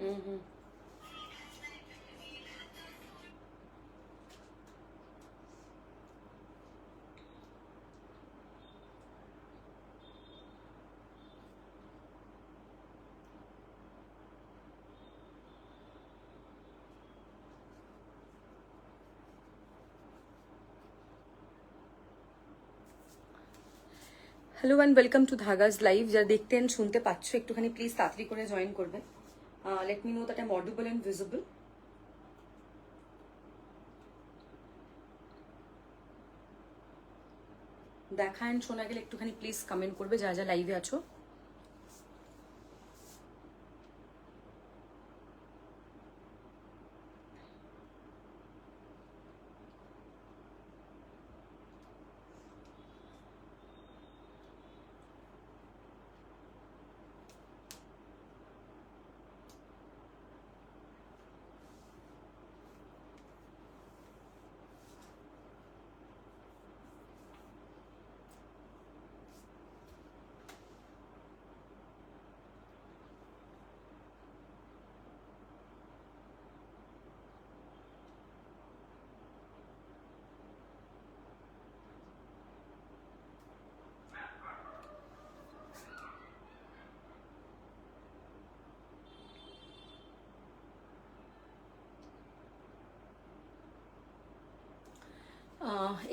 হুম হুম। Hello and welcome to Dhagaz live. যারা দেখতেন শুনতে পাচ্ছ একটুখানি প্লিজ তাড়াতাড়ি করে জয়েন করবে। Let me know that I am audible and visible. দেখা অ্যান্ড শোনা গেলে একটুখানি প্লিজ কমেন্ট করবে যারা যারা লাইভে আছো।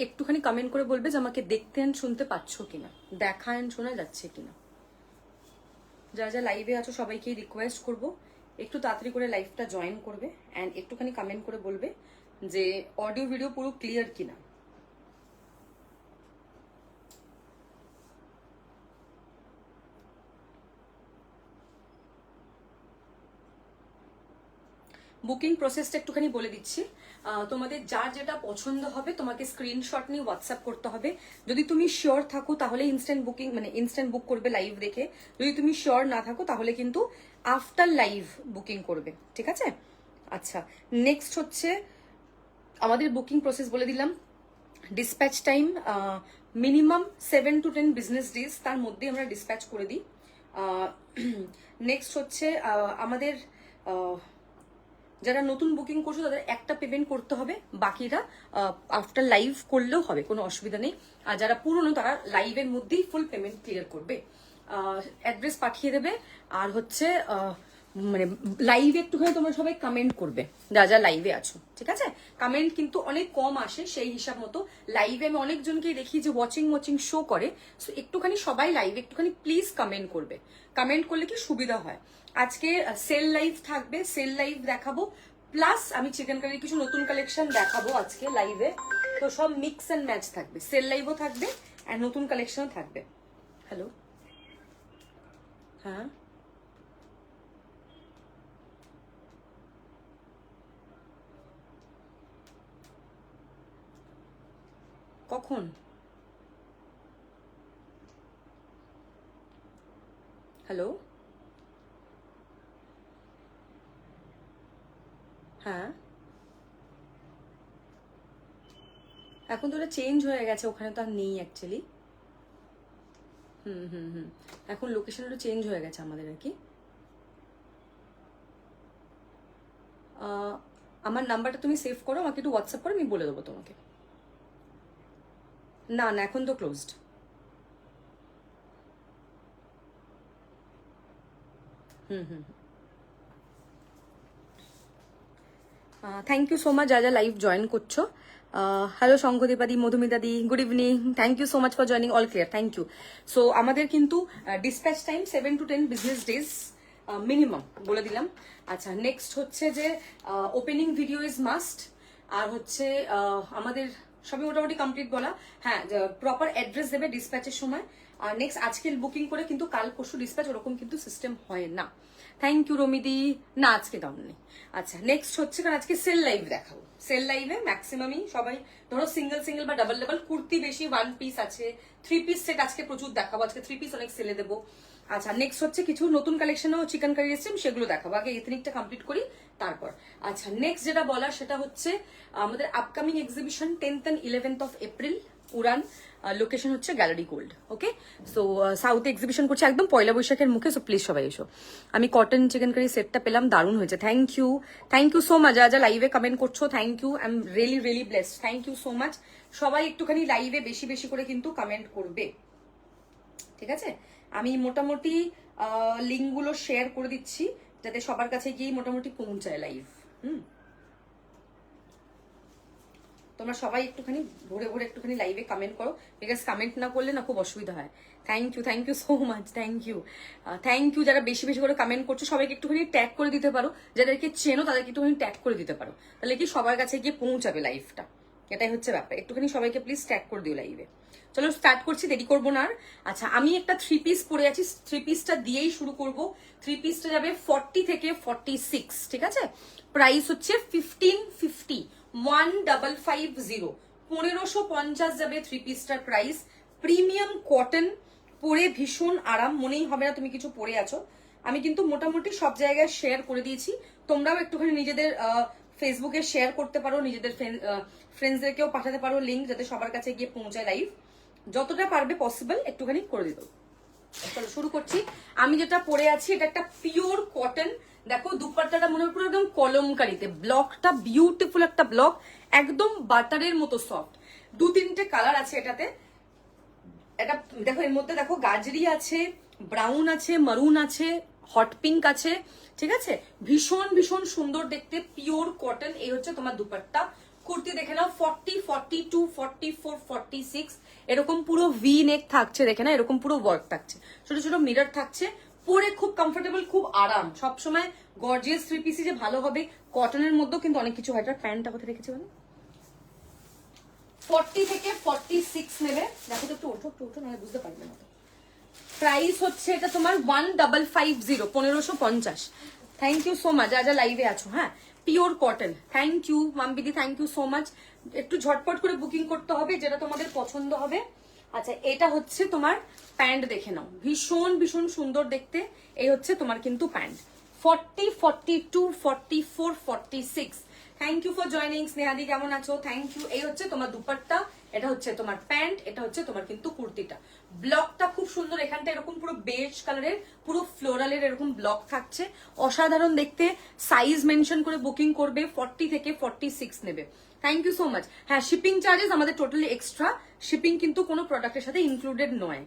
একটুখানি কমেন্ট করে বলবে যে আমাকে দেখতে অ্যান্ড শুনতে পাচ্ছ কিনা, দেখা অ্যান্ড শোনা যাচ্ছে কিনা। যারা যারা লাইভে আছো সবাইকেই রিকোয়েস্ট করবো একটু তাড়াতাড়ি করে লাইভটা জয়েন করবে অ্যান্ড একটুখানি কমেন্ট করে বলবে যে অডিও ভিডিও পুরো ক্লিয়ার কিনা। বুকিং প্রসেসটা একটুখানি বলে দিচ্ছি। তোমাদের যার যেটা পছন্দ হবে তোমাকে স্ক্রিনশট নিয়ে হোয়াটসঅ্যাপ করতে হবে। যদি তুমি শিওর থাকো তাহলে ইনস্ট্যান্ট বুকিং মানে ইনস্ট্যান্ট বুক করবে লাইভ দেখে। যদি তুমি শিওর না থাকো তাহলে কিন্তু আফটার লাইভ বুকিং করবে, ঠিক আছে? আচ্ছা, নেক্সট হচ্ছে আমাদের বুকিং প্রসেস বলে দিলাম। Dispatch time minimum 7 to 10 business days, তার মধ্যে আমরা ডিসপ্যাচ করে দিই। নেক্সট হচ্ছে আমাদের যারা নতুন বুকিং করছো তাদের একটা পেমেন্ট করতে হবে, বাকিরা আফটার লাইভ করলেও হবে, কোনো অসুবিধা নেই। আর যারা পুরনো তারা লাইভের মধ্যেই ফুল পেমেন্ট ক্লিয়ার করবে। অ্যাড্রেস পাঠিয়ে দেবে। আর হচ্ছে মানে লাইভে একটুখানি তোমরা সবাই কমেন্ট করবে যা যা লাইভে আছো, ঠিক আছে? কমেন্ট কিন্তু অনেক কম আসে, সেই হিসাব মতো লাইভে আমি অনেকজনকেই দেখি যে ওয়াচিং শো করে। সো একটুখানি সবাই লাইভে একটুখানি প্লিজ কমেন্ট করবে। কমেন্ট করলে কি সুবিধা হয়। আজকে সেল লাইভ থাকবে, সেল লাইভ দেখাবো, প্লাস আমি চিকেন কারির কিছু নতুন কালেকশন দেখাবো আজকে লাইভে। তো সব মিক্স অ্যান্ড ম্যাচ থাকবে, সেল লাইভও থাকবে আর নতুন কালেকশনও থাকবে। হ্যালো, হ্যাঁ কখন? হ্যালো, হ্যাঁ এখন তো ওটা চেঞ্জ হয়ে গেছে, ওখানে তো আর নেই অ্যাকচুয়ালি। হুম হুম হুম, এখন লোকেশন একটু চেঞ্জ হয়ে গেছে আমাদের আর কি। আমার নাম্বারটা তুমি সেভ করো, আমাকে একটু হোয়াটসঅ্যাপ করো, আমি বলে দেবো তোমাকে। না না, এখন তো ক্লোজড। হুম হুম। থ্যাংক ইউ সো মাচ যা যা লাইভ জয়েন করছো। হ্যালো শঙ্খদীপাদি, মধুমিতাদি, good evening, thank you so much for joining, all clear, thank you. So আমাদের কিন্তু dispatch time 7 to 10 business days minimum বলে দিলাম। আচ্ছা, নেক্সট হচ্ছে যে ওপেনিং ভিডিও ইজ মাস্ট। আর হচ্ছে আমাদের সবই মোটামুটি কমপ্লিট বলা। হ্যাঁ, প্রপার অ্যাড্রেস দেবে ডিসপ্যাচের সময়। আর নেক্সট আজকের বুকিং করে কিন্তু কাল পরশু ডিসপ্যাচ, ওরকম কিন্তু সিস্টেম হয় না। থ্যাংক ইউ রমিদি। না আজকে দাম নেই। আচ্ছা, নেক্সট হচ্ছে কারণ আজকে সেল লাইভ দেখাবো। সেল লাইভে ম্যাক্সিমামই সবাই ধরো সিঙ্গেল সিঙ্গেল বা ডাবল ডাবল কুর্তি বেশি, 1 পিস আছে, 3 পিস সেট আজকে প্রচুর দেখাবো। আজকে 3 পিস অনেক সেলে দেবো। আচ্ছা, নেক্সট হচ্ছে কিছু নতুন কালেকশনও চিকেন কারি এসছে, সেগুলো দেখাবো। আগে এথনিকটা কমপ্লিট করি তারপর। আচ্ছা, নেক্সট যেটা বলার সেটা হচ্ছে আমাদের upcoming exhibition 10th and 11th of April Uraan. Location হচ্ছে গ্যালারি গোল্ড। ওকে, সো সাউথে এক্সিবিশন করছে একদম পয়লা বৈশাখের মুখে। সো প্লিজ সবাই এসো। আমি কটন চিকেন কারি সেটটা পেলাম, দারুণ হয়েছে। Thank you so much. যা লাইভে কমেন্ট করছো, thank you. I am really blessed. Thank you so much. সবাই একটুখানি লাইভে বেশি বেশি করে কিন্তু কমেন্ট করবে, ঠিক আছে? আমি মোটামুটি লিঙ্কগুলো শেয়ার করে দিচ্ছি যাতে সবার কাছে গিয়ে মোটামুটি পৌঁছায় লাইভ। তোমরা সবাই একটুখানি ভরে ভরে একটুখানি লাইভে কমেন্ট করো, বিকজ কমেন্ট না করলে না খুব অসুবিধা হয়। Thank you so much. Thank you যারা বেশি বেশি করে কমেন্ট করছো, সবাইকে একটুখানি ট্যাগ করে দিতে পারো। যাদেরকে চেনো তাদেরকে একটুখানি ট্যাগ করে দিতে পারো, তাহলে কি সবার কাছে গিয়ে পৌঁছাবে লাইভটা। এটাই হচ্ছে ব্যাপার। একটুখানি সবাইকে প্লিজ ট্যাগ করে দিও লাইভে। চলো স্টার্ট করছি, দেরি করবো না আর। আচ্ছা, আমি একটা 3 পিস পরে আছি, 3 পিসটা দিয়েই শুরু করব। 3 পিসটা যাবে 40 থেকে 46, ঠিক আছে? প্রাইস হচ্ছে 1550, 1550, 1550 যাবে 3 পিসটার প্রাইস। প্রিমিয়াম কটন, পরে ভীষণ আরাম, মনেই হবে না তুমি কিছু পরে আছো। আমি কিন্তু মোটামুটি সব জায়গায় শেয়ার করে দিয়েছি, তোমরাও একটুখানি নিজেদের ফেসবুকে শেয়ার করতে পারো, নিজেদের ফ্রেন্ডসদেরকেও পাঠাতে পারো লিঙ্ক, যাতে সবার কাছে গিয়ে পৌঁছায় লাইভ। যতটা পারবে পসিবল একটুখানি করে দিত। চলো শুরু করছি। আমি যেটা পরে আছি এটা একটা পিওর কটন। দেখো দুপাট্টাটা মনে হয় পুরো একদম কলমকারিতে, ব্লকটা বিউটিফুল একটা ব্লক, একদম বাটারের মতো সফট। 2-3টে কালার আছে এটাতে। এটা দেখো, এর মধ্যে দেখো গাজরি আছে, ব্রাউন আছে, মারুন আছে, হট পিঙ্ক আছে, ঠিক আছে? ভীষণ সুন্দর দেখতে, পিওর কটন। এই হচ্ছে তোমার দুপাট্টা। কুর্তি দেখে নাও, 40, 42, 44, 46 এরকম পুরো ভি নেক থাকছে, দেখে না? এরকম পুরো ওয়ার্ক থাকছে, ছোট ছোট মিরর থাকছে, পরে খুব কমফোর্টেবল, খুব আরাম। সবসময় গর্জিয়াস 3 পিসই যে ভালো হবে, কটনের মধ্যেও কিন্তু অনেক কিছু হয়। প্যান্টটা কোথায় রেখেছি মানে 40 থেকে 46 নেবে। দেখো তো একটু ওঠো নাহলে বুঝতে পারবে না। প্রাইস হচ্ছে এটা তোমার 1550, 1550। থ্যাংক ইউ সো মাচ যা লাইভে আছো। হ্যাঁ, পিওর কটন। থ্যাংক ইউ মামবিদি, থ্যাংক ইউ সো মাচ। একটু ঝটপট করে বুকিং করতে হবে যেটা তোমাদের পছন্দ হবে। আচ্ছা, এটা হচ্ছে তোমার প্যান্ট, দেখে নাও, ভীষণ সুন্দর দেখতে। এই হচ্ছে তোমার কিন্তু pant. 40, 42, 44, 46। Thank you for joining. স্নেহাদি কেমন আছো? Thank you. এই হচ্ছে তোমার দুপাট্টা, এটা হচ্ছে তোমার প্যান্ট, এটা হচ্ছে তোমার কিন্তু কুর্তিটা। ব্লকটা খুব সুন্দর, এখানটা এরকম পুরো বেজ কালারের, পুরো ফ্লোরালের এরকম ব্লক থাকছে, অসাধারণ দেখতে। সাইজ মেনশন করে বুকিং করবে, 40 থেকে 46 নেবে। Thank you so much. হ্যাঁ, শিপিং চার্জেস আমাদের টোটালি এক্সট্রা, শিপিং কিন্তু কোনো প্রোডাক্টের সাথে ইনক্লুডেড নয়।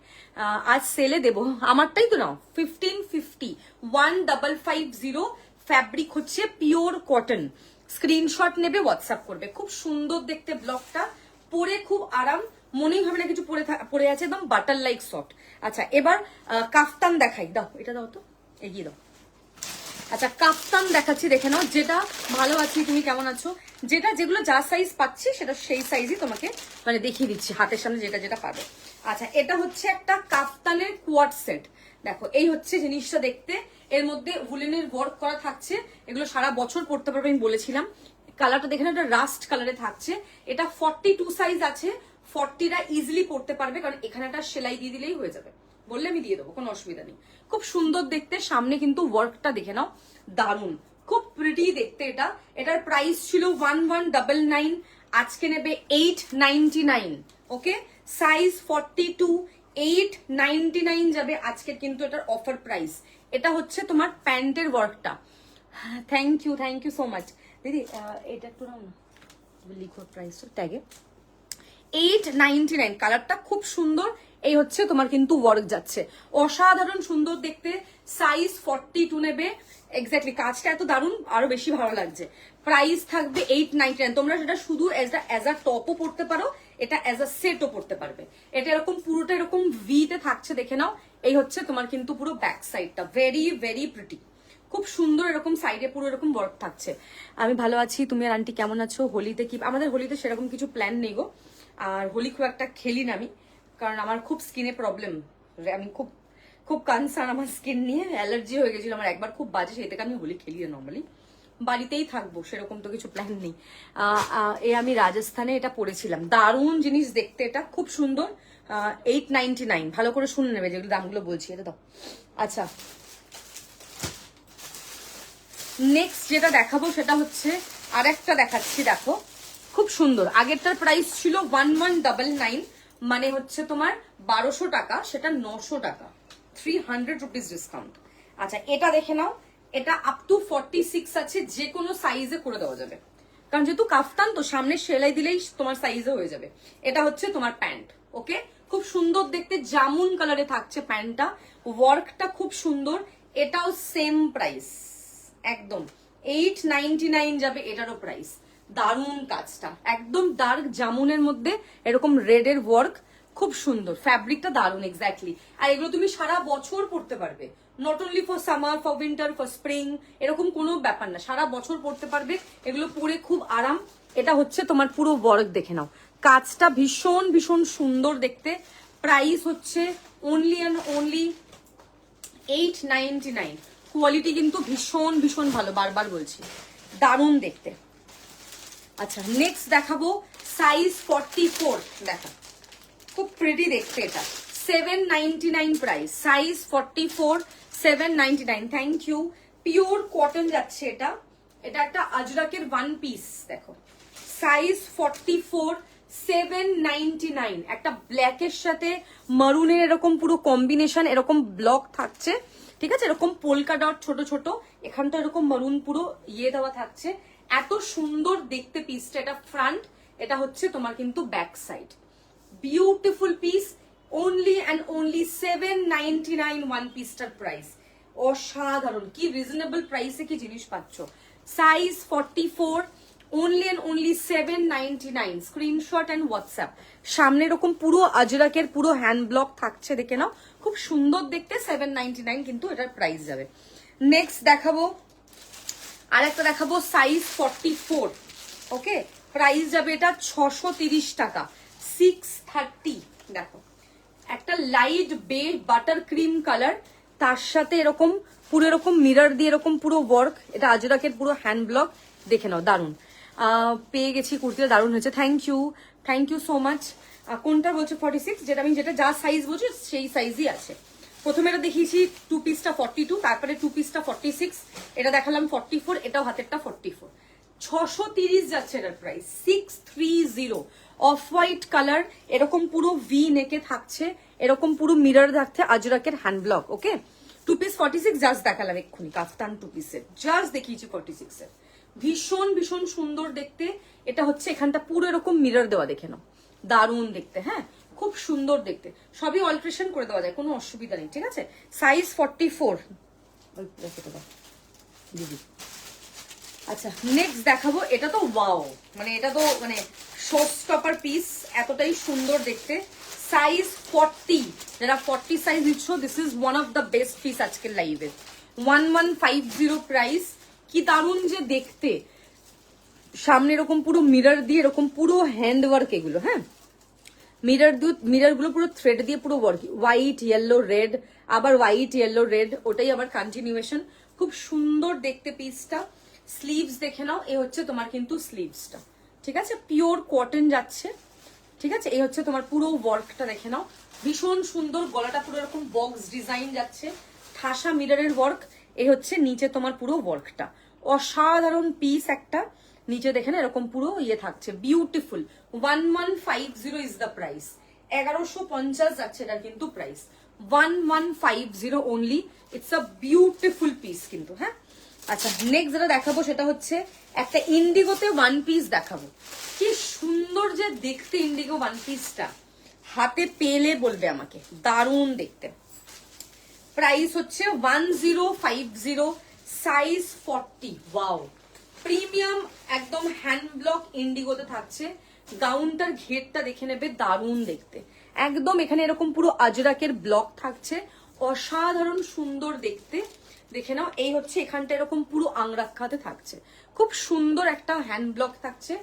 আজ সেলে দেবো, আমারটাই তো নাও, 1550, 1550। ফ্যাব্রিক হচ্ছে পিওর কটন। স্ক্রিনশট নেবে, হোয়াটসঅ্যাপ করবে। খুব সুন্দর দেখতে ব্লকটা, পরে খুব আরাম, মনেই হবে না কিছু পরে আছে, একদম বাটার লাইক সফট। আচ্ছা, এবার কাফতান দেখাই। দাও, এটা দাও তো, এগিয়ে দাও। আচ্ছা, কাফতান দেখাচ্ছি, দেখে নাও। যেটা ভালো আছি, তুমি কেমন আছো? যেগুলো যা সাইজ পাচ্ছি সেটা সেই সাইজই তোমাকে মানে দেখিয়ে দিচ্ছি হাতের সামনে, যেটা পাবে। আচ্ছা, এটা হচ্ছে একটা কাফতানের কোয়াড সেট। দেখো, এই হচ্ছে জিনিসটা দেখতে। এর মধ্যে উলেনের ওয়ার্ক করা থাকছে, এগুলো সারা বছর পরতে পারবে, আমি বলেছিলাম। কালারটা দেখে না, এটা রাস্ট কালারে থাকছে। এটা 42 সাইজ আছে, 40টা ইজিলি পরতে পারবে, কারণ এখানে একটা সেলাই দিয়ে দিলেই হয়ে যাবে। বললে আমি দিয়ে দেবো, কোনো অসুবিধা নেই। খুব সুন্দর দেখতে, সামনে কিন্তু ওয়ার্কটা দেখে নাও, দারুন, খুব প্রিটি দেখতে এটা। এটার প্রাইস ছিল 1199, আজকে নেবে 899। ওকে, সাইজ 42, 899 যাবে আজকের কিন্তু এটার অফার প্রাইস। এটা হচ্ছে তোমার প্যান্টের ওয়ার্কটা। থ্যাংক ইউ সো মাচ দিদি। এটা একটু নাও না, লিখো প্রাইস ট্যাগে। 899, কালারটা খুব সুন্দর। এই হচ্ছে তোমার কিন্তু ওয়ার্ক যাচ্ছে, অসাধারণ সুন্দর দেখতে। সাইজ 42 নেবে এক্স্যাক্টলি। কাজটা এত দারুণ, আরো বেশি ভালো লাগছে। প্রাইস থাকবে 899। তোমরা সেটা শুধু অ্যাজ আ টপও পড়তে পারো, এটা অ্যাজ আ সেটও পড়তে পারবে। এটা এরকম পুরোটা এরকম ভিতে থাকছে, দেখে নাও। এই হচ্ছে তোমার কিন্তু পুরো ব্যাক সাইডটা, ভেরি প্রিটি, খুব সুন্দর। এরকম সাইডে পুরো এরকম ওয়ার্ক থাকছে। আমি ভালো আছি, তুমি আর আন্টি কেমন আছো? হোলিতে কি? আমাদের হোলিতে সেরকম কিছু প্ল্যান নেই গো। আর হোলি খুব একটা খেলি না আমি, কারণ আমার খুব স্কিনে প্রবলেম। আমি খুব কনসার্ন আমার স্কিন নিয়ে, অ্যালার্জি হয়ে গেছিল আমার একবার, খুব বাজে। সেই থেকে আমি হোলি খেলি না, নর্মালি বাড়িতেই থাকবো, সেরকম তো কিছু প্ল্যান নেই। আমি রাজস্থানে এটা পরেছিলাম, দারুণ জিনিস দেখতে, এটা খুব সুন্দর। 899, ভালো করে শুনে নেবে যেগুলো দামগুলো বলছি, এটা দাও। আচ্ছা, নেক্সট যেটা দেখাবো সেটা হচ্ছে আরেকটা দেখাচ্ছি, দেখো খুব সুন্দর। আগেরটার প্রাইস ছিল 1199, মানে হচ্ছে তোমার 1200 টাকা, সেটা 900 টাকা, 300 রুপিস ডিসকাউন্ট। আচ্ছা এটা দেখে নাও, এটা আপ টু 46 আছে, যে কোনো সাইজে করে দেওয়া যাবে, কারণ যেহেতু কাফতান তো সামনে সেলাই দিলেই তোমার সাইজে হয়ে যাবে। এটা হচ্ছে তোমার প্যান্ট, ওকে, খুব সুন্দর দেখতে, জামুন কালারে থাকছে প্যান্টটা, ওয়ার্কটা খুব সুন্দর। এটাও সেম প্রাইস একদম 899 যাবে, এটারও প্রাইস। দারুন কাজটা, একদম ডার্ক জামুনের মধ্যে এরকম রেড এর ওয়ার্ক, খুব সুন্দর ফ্যাব্রিকটা, দারুন এক্স্যাক্টলি। আর এগুলো তুমি সারা বছর পরতে পারবে, not only for summer, for winter, for spring, এরকম কোনো ব্যাপার না, সারা বছর পরতে পারবে, এগুলো পরে খুব আরাম। এটা হচ্ছে তোমার পুরো ওয়ার্ক, দেখে নাও কাজটা ভীষণ ভীষণ সুন্দর দেখতে। প্রাইস হচ্ছে অনলি অ্যান্ড অনলি 899। কোয়ালিটি কিন্তু ভীষণ ভীষণ ভালো, বারবার বলছি, দারুণ দেখতে। আচ্ছা নেক্সট দেখাবো সাইজ 44, দেখো খুব প্রিটি দেখতে, এটা 799 price, size 44, 799। Thank you. Pure cotton যাচ্ছে এটা, এটা একটা আজরাকের ওয়ান পিস, দেখো সাইজ 44, 799। একটা ব্ল্যাকের সাথে মারুনের এরকম পুরো কম্বিনেশন, এরকম ব্লক থাকছে, ঠিক আছে, এরকম পোলকা ডট ছোট ছোট, এখানটা এরকম মারুন পুরো ইয়ে দেওয়া থাকছে, এত সুন্দর দেখতে পিসটা। এটা ফ্রন্ট, এটা হচ্ছে তোমার কিন্তু back side, beautiful piece, only and only 799 one পিসটার প্রাইস। অসাধারণ, কি রিজনেবল প্রাইসে কি জিনিস পাচ্ছ। Size 44, only and only 799। Screenshot and WhatsApp. সামনে এরকম পুরো আজরাকের পুরো হ্যান্ড ব্লক থাকছে, দেখে নাও খুব সুন্দর দেখতে, 799 কিন্তু এটার প্রাইস যাবে। নেক্সট দেখাবো, আরেকটা দেখাবো সাইজ 44, ওকে, প্রাইস যাবে এটা 630 টাকা, 630। দেখো একটা light beige butter cream colour, তার সাথে এরকম পুরো এরকম মিরর দিয়ে এরকম পুরো ওয়ার্ক, এটা আজরাকের পুরো হ্যান্ড ব্লক, দেখে নাও দারুন। পেয়ে গেছি কুর্তিটা, দারুন হয়েছে, থ্যাংক ইউ সো মাচ। কোনটা বলছো 46? যেটা আমি যেটা যা সাইজ বলছি সেই সাইজই আছে। প্রথমে এটা দেখিয়েছি টু পিসটা 42, তারপরে টু পিসটা 46, এটা দেখালাম 44, এটাও হাতেরটা 44। 630 যাচ্ছে এটার প্রাইস, 630। অফ হোয়াইট কালার, এরকম পুরো ভি নেকে থাকছে, এরকম পুরো মিরর থাকছে, আজরাকের হ্যান্ড ব্লক, ওকে। টু পিস 46 জাস্ট দেখালাম এক্ষুনি, কাফতান টু পিসের জাস্ট দেখিয়েছি 46 এর, ভীষণ ভীষণ সুন্দর দেখতে। এটা হচ্ছে এখানটা পুরো এরকম মিরর দেওয়া, দেখে নাও দারুণ দেখতে, হ্যাঁ খুব সুন্দর দেখতে, সবই অল্টারেশন করে দেওয়া যায়, কোনো অসুবিধা নেই, ঠিক আছে। সাইজ 44। দিদি আচ্ছা নেক্সট দেখাবো, এটা তো ওয়াও, মানে এটা তো মানে শো স্টপার পিস, এতটাই সুন্দর দেখতে। সাইজ 40, যারা 40 সাইজ নিচ্ছ, this is one of the best piece আজকের লাইভে। 1150 প্রাইস, কি দারুণ যে দেখতে, সামনে এরকম পুরো মিরর দিয়ে এরকম পুরো হ্যান্ড ওয়ার্ক, এগুলো হ্যাঁ মিরর গুলো পুরো থ্রেড দিয়ে পুরো ওয়ার্ক, হোয়াইট ইয়েলো রেড, আবার হোয়াইট ইয়েলো রেড, ওটাই আবার কন্টিনিউয়েশন, খুব সুন্দর দেখতে পিসটা। স্লিভস দেখে নাও, এই হচ্ছে তোমার কিন্তু স্লিভসটা, ঠিক আছে, পিওর কটন যাচ্ছে, ঠিক আছে। এই হচ্ছে তোমার পুরো ওয়ার্কটা দেখে নাও, ভীষণ সুন্দর, গলাটা পুরো এরকম বক্স ডিজাইন যাচ্ছে, ঠাসা মিররের ওয়ার্ক। এই হচ্ছে নিচে তোমার পুরো ওয়ার্কটা, অসাধারণ পিস একটা। নিচে দেখেন এরকম পুরো ইয়ে থাকছে, বিউটিফুল। 1150 ইজ দ্য প্রাইস, 1150 যাচ্ছে এটার কিন্তু price, 1150 only. It's a beautiful piece কিন্তু, হ্যাঁ। আচ্ছা নেক্সট যেটা দেখাবো সেটা হচ্ছে একটা ইন্ডিগোতে ওয়ান পিস দেখাবো, কি সুন্দর যে দেখতে ইন্ডিগো ওয়ান পিসটা, হাতে পেলে বলবে আমাকে, দারুণ দেখতে। প্রাইস হচ্ছে 1050, সাইজ 40। ওয়াও, প্রিমিয়াম একদম হ্যান্ড ব্লক ইন্ডিগোতে থাকছে, গাউনটার ঘেরটা দেখে নেবে, দারুণ দেখতে একদম। এখানে এরকম পুরো আজরাকের ব্লক থাকছে, অসাধারণ সুন্দর দেখতে, দেখে নাও। এই হচ্ছে এখানটা এরকম পুরো আংরাক্ষাতে থাকছে, খুব সুন্দর একটা হ্যান্ড ব্লক থাকছে,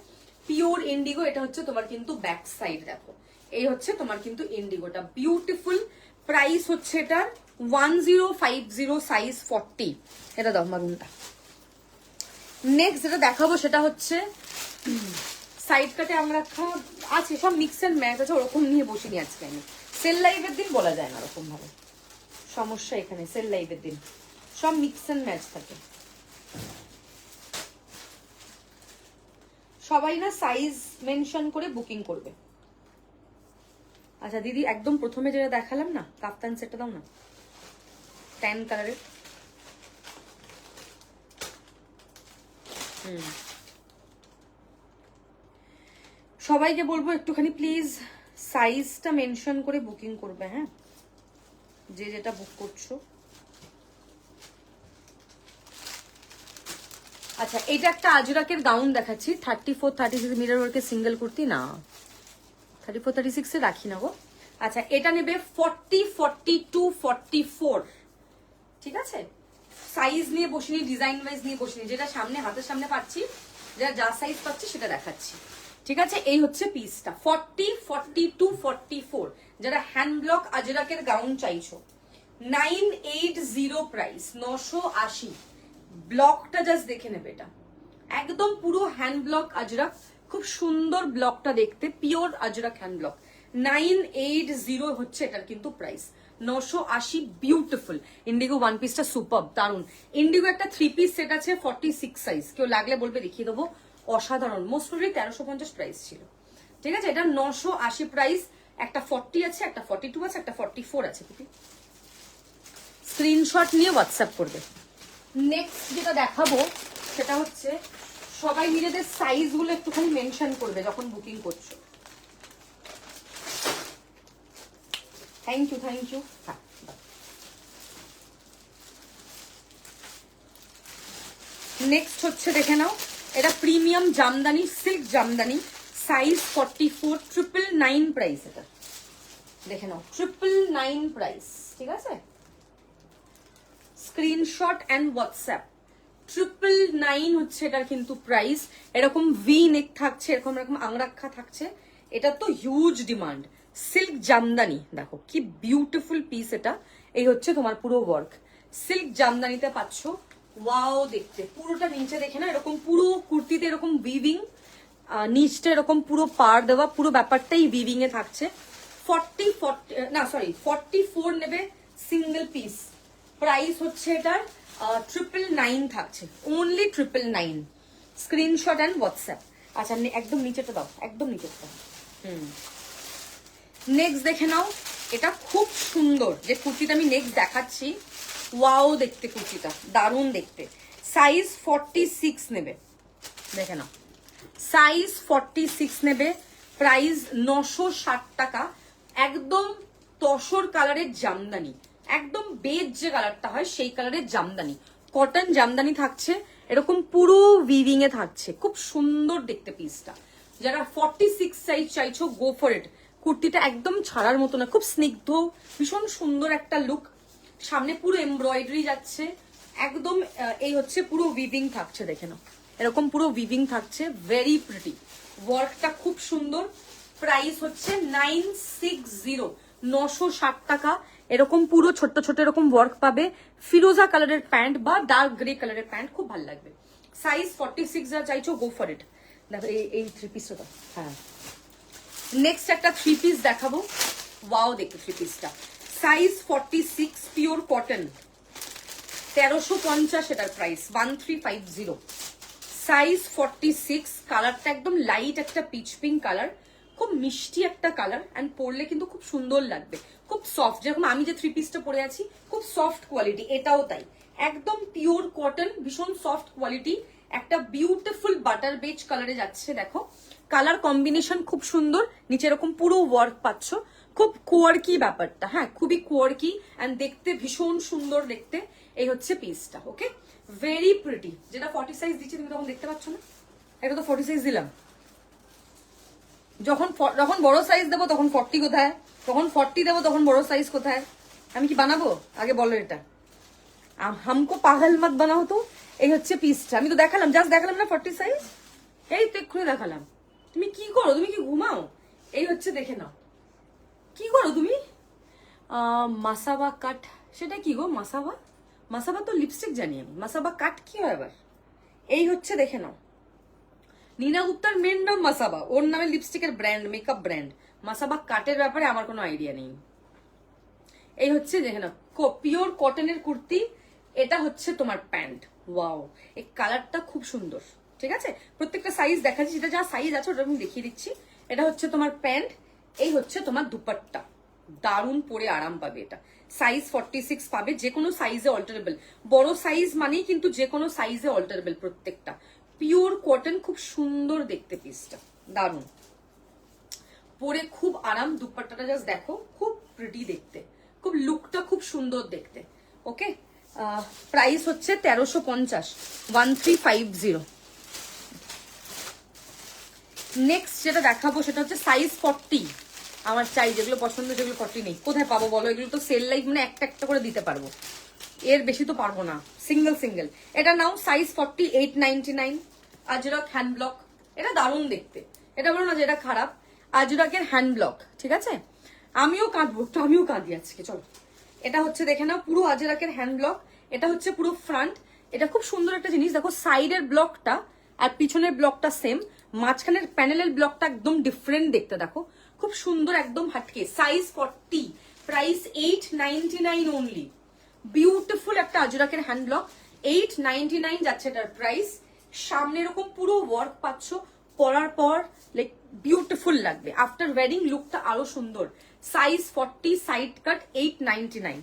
পিওর ইন্ডিগো। এটা হচ্ছে তোমার কিন্তু ব্যাক সাইড, দেখো এই হচ্ছে তোমার কিন্তু ইন্ডিগোটা, বিউটিফুল। প্রাইস হচ্ছে এটার 1050, সাইজ 40। এটা দাও মারুনটা। নেক্সট যেটা দেখাবো সেটা হচ্ছে সাইড কাটে আংরাক্ষা আছে, সব মিক্স এন্ড ম্যাচ আছে, ওরকম নিয়ে বসিনি আজকে আমি। সেল লাইভের দিন বলা যায় না ওরকম ভাবে, সমস্যা এখানে সেল লাইভের দিন সব মিক্স এন্ড ম্যাচ থাকে। সবাই না সাইজ মেনশন করে বুকিং করবে। আচ্ছা দিদি, একদম প্রথমে যেটা দেখালাম না কাফতান সেটটা দাও না, ট্যান কালারের। সবাইকে বলবো একটুখানি প্লিজ সাইজটা মেনশন করে বুকিং করবে, হ্যাঁ, যে যেটা বুক করছো। আচ্ছা, এটা একটা আজরাকের গাউন দেখাচ্ছি, 34-36 মিটার ওয়ার্কের সিঙ্গেল কুর্তি, না 34-36 এ রাখি না গো। আচ্ছা, এটা নেবে 40-42-44, ঠিক আছে? সাইজ নিয়ে বসিনি, ডিজাইন ওয়াইজ নিয়ে বসিনি, যেটা সামনে হাতের সামনে পাচ্ছি, যেটা যা সাইজ পাচ্ছি সেটা দেখাচ্ছি, ঠিক আছে? এই হচ্ছে পিসটা 40-42-44, যারা হ্যান্ড ব্লক আজরাকের গাউন চাইছো। 980 প্রাইস, 980। ব্লকটা জাস্ট দেখে নেবে, এটা একদম পুরো হ্যান্ড ব্লক আজরাক, খুব সুন্দর ব্লকটা দেখতে, পিওর আজরাক হ্যান্ড ব্লক। 980 হচ্ছে এটার কিন্তু প্রাইস, 980। বিউটিফুল ইন্ডিগো ওয়ান পিসটা সুপার, দারুন। ইন্ডিগো একটা 3 পিস সেট আছে 46 সাইজ, কেউ লাগলে বলবে দেখিয়ে দেবো, অসাধারণ। মোস্ট প্রবাবলি 1350 প্রাইস ছিল, ঠিক আছে? এটা 980 প্রাইস। একটা 40 আছে, একটা 42 আছে, একটা 44 আছে। স্ক্রিনশট নিয়ে হোয়াটসঅ্যাপ করবে। নেক্সট যেটা দেখাবো সেটা হচ্ছে, সবাই নিজেদের সাইজ গুলো একটুখানি মেনশন করবে যখন বুকিং করছো। Thank you, thank you. Next হচ্ছে দেখে নাও, এটা premium jamdani, silk jamdani, size 44, 999 price. এটা দেখে নাও, 999 প্রাইস, ঠিক আছে? Screenshot and WhatsApp. 999 হচ্ছে এটার কিন্তু প্রাইস। এরকম ভি নেক থাকছে, এরকম এরকম আংরাক্ষা থাকছে, এটা তো হিউজ ডিমান্ড। সিল্ক জামদানি, দেখো কি বিউটিফুল পিস এটা। এই হচ্ছে তোমার পুরো ওয়ার্ক, সিল্ক জামদানিতে পাচ্ছ। ওয়াও দেখতে, পুরোটা নিচে দেখে না, এরকম পুরো কুর্তিতে এরকম উইভিং, নিচটা এরকম পুরো পার দেওয়া, পুরো ব্যাপারটাই উইভিং এ থাকছে। 44 নেবে সিঙ্গেল পিস, প্রাইস হচ্ছে এটার 999 থাকছে, অনলি 999। Screenshot and WhatsApp. আচ্ছা, একদম নিচেটা দাও, একদম নিচেটা দাও। নেক্সট দেখে নাও, এটা খুব সুন্দর যে কুর্তিটা আমি নেক্সট দেখাচ্ছি। ওয়াও দেখতে কুর্তিটা, দারুণ দেখতে। সাইজ 46 নেবে, দেখে নাও, সাইজ 46 নেবে, প্রাইস 960 টাকা। একদম তসর কালারের জামদানি, একদম বেজ যে কালারটা হয় সেই কালারের জামদানি, কটন জামদানি থাকছে, এরকম পুরো উইভিং এ থাকছে, খুব সুন্দর দেখতে পিসটা। যারা 46 সাইজ চাইছো, গো ফর ইট। কুর্তিটা একদম ছাড়ার মতো না, খুব স্নিগ্ধ, ভীষণ সুন্দর একটা লুক। সামনে পুরো এমব্রয়ডারি যাচ্ছে, একদম এই হচ্ছে পুরো উইভিং থাকছে, দেখে নাও, এরকম পুরো উইভিং থাকছে, ভেরি প্রিটি। ওয়ার্কটা খুব সুন্দর। প্রাইস হচ্ছে 960, 960 টাকা। এরকম পুরো ছোট্ট ছোট এরকম ওয়ার্ক পাবে, ফিরোজা কালারের প্যান্ট বা ডার্ক গ্রে কালারের প্যান্ট, খুব ভালো লাগবে। সাইজ 46 যা চাইছো, গো ফর ইট। দেখো এই 3 পিসটা দাও। হ্যাঁ, নেক্সট একটা 3 পিস দেখাবো। ওয়াও দেখো 3 পিসটা, সাইজ 46, পিওর কটন, 1350 এটার প্রাইস, 1350। সাইজ 46, কালারটা একদম লাইট একটা পিচ পিঙ্ক কালার, খুব মিষ্টি একটা কালার, এন্ড পরলে কিন্তু খুব সুন্দর লাগবে, খুব সফট। যেরকম আমি যে 3 পিসটা পরে আছি, খুব সফট কোয়ালিটি, এটাও তাই, একদম পিওর কটন, ভীষণ সফট কোয়ালিটি। একটা বিউটিফুল বাটার বেজ কালারে যাচ্ছে, দেখো কালার কম্বিনেশন খুব সুন্দর। নিচে এরকম পুরো ওয়ার্ক পাচ্ছ, খুব কোয়ার্কি ব্যাপারটা, হ্যাঁ খুবই কোয়ার্কি, এন্ড দেখতে ভীষণ সুন্দর দেখতে। এই হচ্ছে পিসটা, ওকে, ভেরি প্রিটি। যেটা 40 সাইজ দিচ্ছি তুমি তখন দেখতে পাচ্ছ না, এটা তো 40 সাইজ দিলাম। যখন যখন বড় সাইজ দেবো তখন 40 কোথায়, তখন 40 দেবো তখন বড় সাইজ কোথায়? আমি কি বানাবো? আগে বলো এটা, হামকো পাগল মত বানাও তো। এই হচ্ছে পিসটা, আমি তো দেখালাম, জাস্ট দেখালাম না 40 সাইজ, এই তো এক্ষুনি দেখালাম। তুমি কি করো? তুমি কি ঘুমাও? এই হচ্ছে, দেখে নাও, কি করো তুমি? মাসাবা কাট, সেটা কি গো? মাসাবা, মাসাবা তো লিপস্টিক জানি আমি, মাসাবা কাট কি হয় আবার? এই হচ্ছে, দেখে নাও, নীনা গুপ্তার মেন নাম মাসাবা, ওর নামে লিপস্টিকের ব্র্যান্ড, মেকআপ ব্র্যান্ড। মাসাবা কাটের ব্যাপারে আমার কোনো আইডিয়া নেই। এই হচ্ছে, দেখে নাও, পিওর কটনের কুর্তি। এটা হচ্ছে তোমার প্যান্ট। ওয়াও, এই কালারটা খুব সুন্দর, ঠিক আছে? প্রত্যেকটা সাইজ দেখাচ্ছি, যেটা যা সাইজ আছে ওটা আমি দেখিয়ে দিচ্ছি। এটা হচ্ছে তোমার প্যান্ট, এই হচ্ছে তোমার দুপাট্টা, দারুণ পরে আরাম পাবে। এটা সাইজ 46 পাবে, যে কোনো সাইজে অল্টারেবল। বড় সাইজ মানেই কিন্তু যে কোনো সাইজে অল্টারেবল প্রত্যেকটা। পিওর কটন, খুব সুন্দর দেখতে পিসটা, দারুণ পরে খুব আরাম। দুপাট্টাটা জাস্ট দেখো, খুব প্রিটি দেখতে, খুব লুকটা খুব সুন্দর দেখতে। ওকে, প্রাইস হচ্ছে 1350, 1350। নেক্সট যেটা দেখাবো সেটা হচ্ছে সাইজ 40। আমার চাই, যেগুলো পছন্দ যেগুলো 40 নেই, কোথায় পাবো বলো? এগুলো তো সেল লাইভ, মানে একটা একটা করে দিতে পারবো, এর বেশি তো পারবো না। সিঙ্গেল সিঙ্গেল এটা নাও, সাইজ 40, 899। আজরাক হ্যান্ড ব্লক, এটা দারুণ দেখতে। এটা বলো না যে এটা খারাপ, আজরাকের হ্যান্ড ব্লক, ঠিক আছে? আমিও কাঁদবো একটু, আমিও কাঁদি আজকে, চলো। এটা হচ্ছে দেখে নাও, পুরো আজরাকের হ্যান্ড ব্লক। এটা হচ্ছে পুরো ফ্রন্ট। এটা খুব সুন্দর একটা জিনিস, দেখো সাইডের ব্লকটা আর পিছনের ব্লকটা সেম, মাঝখানের প্যানেলের ব্লকটা একদম ডিফারেন্ট দেখতে, দেখো খুব সুন্দর, একদম হাটকে। Size 40, price 899 only. বিউটিফুল একটা আজরাকের হ্যান্ড ব্লক, 899 যাচ্ছে এটার প্রাইস। সামনে এরকম পুরো ওয়ার্ক পাচ্ছ, পরার পর লাইক বিউটিফুল লাগবে। আফটার ওয়েডিং লুকটা আরো সুন্দর। সাইজ 40, সাইড কাট, 899।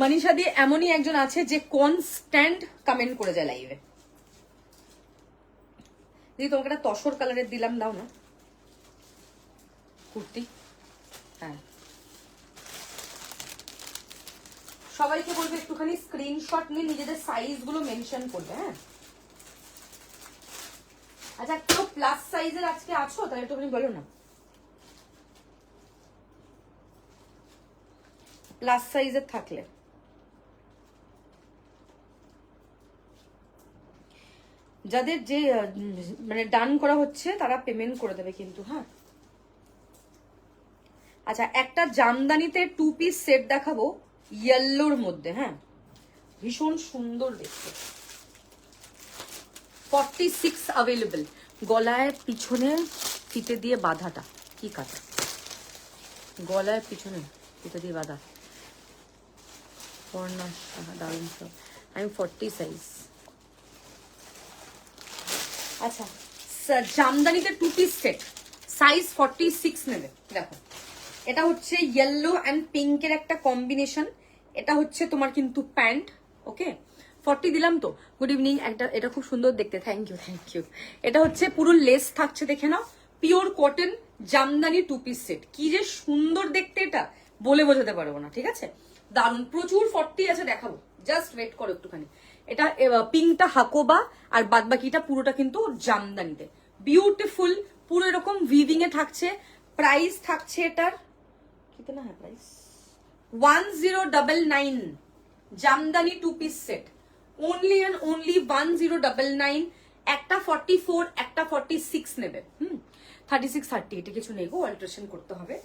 মনীষা দিয়ে এমনই একজন আছে যে কনস্ট্যান্ট কমেন্ট করে যায় লাইভে। দিদি তোমাকে একটা তসর কালারের দিলাম, দাও না কুর্তি। হ্যাঁ, সবাইকে বলবে একটুখানি স্ক্রিনশট নিয়ে নিজেদের সাইজ গুলো মেনশন করবে। হ্যাঁ, আচ্ছা কেউ প্লাস সাইজের আজকে আছো? তাহলে একটুখানি বলো না, প্লাস সাইজের থাকলে। যাদের যে মানে ডান করা হচ্ছে তারা পেমেন্ট করে দেবে কিন্তু। হ্যাঁ, আচ্ছা একটা জামদানিতে 2 পিস সেট দেখাবো ইয়েলোর মধ্যে। হ্যাঁ, ভীষণ সুন্দর দেখতে। 46 অ্যাভেলেবল। গলায় পিছনে ফিতে দিয়ে বাঁধাটা কি কাটা, গলায় পিছনে ফিতে দিয়ে বাঁধা, দারুণ সব। আমি 40 সাইজ। আচ্ছা জামদানিতে 2 পিস সেট, সাইজ 46 নেবে। দেখো এটা হচ্ছে ইয়েলো অ্যান্ড পিঙ্কের একটা কম্বিনেশন। এটা হচ্ছে তোমার কিন্তু প্যান্ট। ওকে, 40 দিলাম তো। Good evening. একটা এটা খুব সুন্দর দেখতে, থ্যাংক ইউ থ্যাংক ইউ। এটা হচ্ছে পুরো লেস থাকছে, দেখে নাও, pure cotton jamdani 2 piece set. কি যে সুন্দর দেখতে, এটা বলে বোঝাতে পারবো না, ঠিক আছে? দারুন, প্রচুর 40 আছে, দেখাবো, জাস্ট ওয়েট করো একটুখানি। এটা পিঙ্কটা হাকোবা আর বাদ বাকিটা পুরোটা কিন্তু জামদানিতে। বিউটিফুল, পুরো এরকম উইভিং এ থাকছে। প্রাইস থাকছে এটার কিতনা है price? 1099। Jamdani 2 piece set, only and only 1099। একটা 44, একটা 46 নেবে। 36 30 এটা কিছু নেই গো, অল্টারেশন করতে হবে।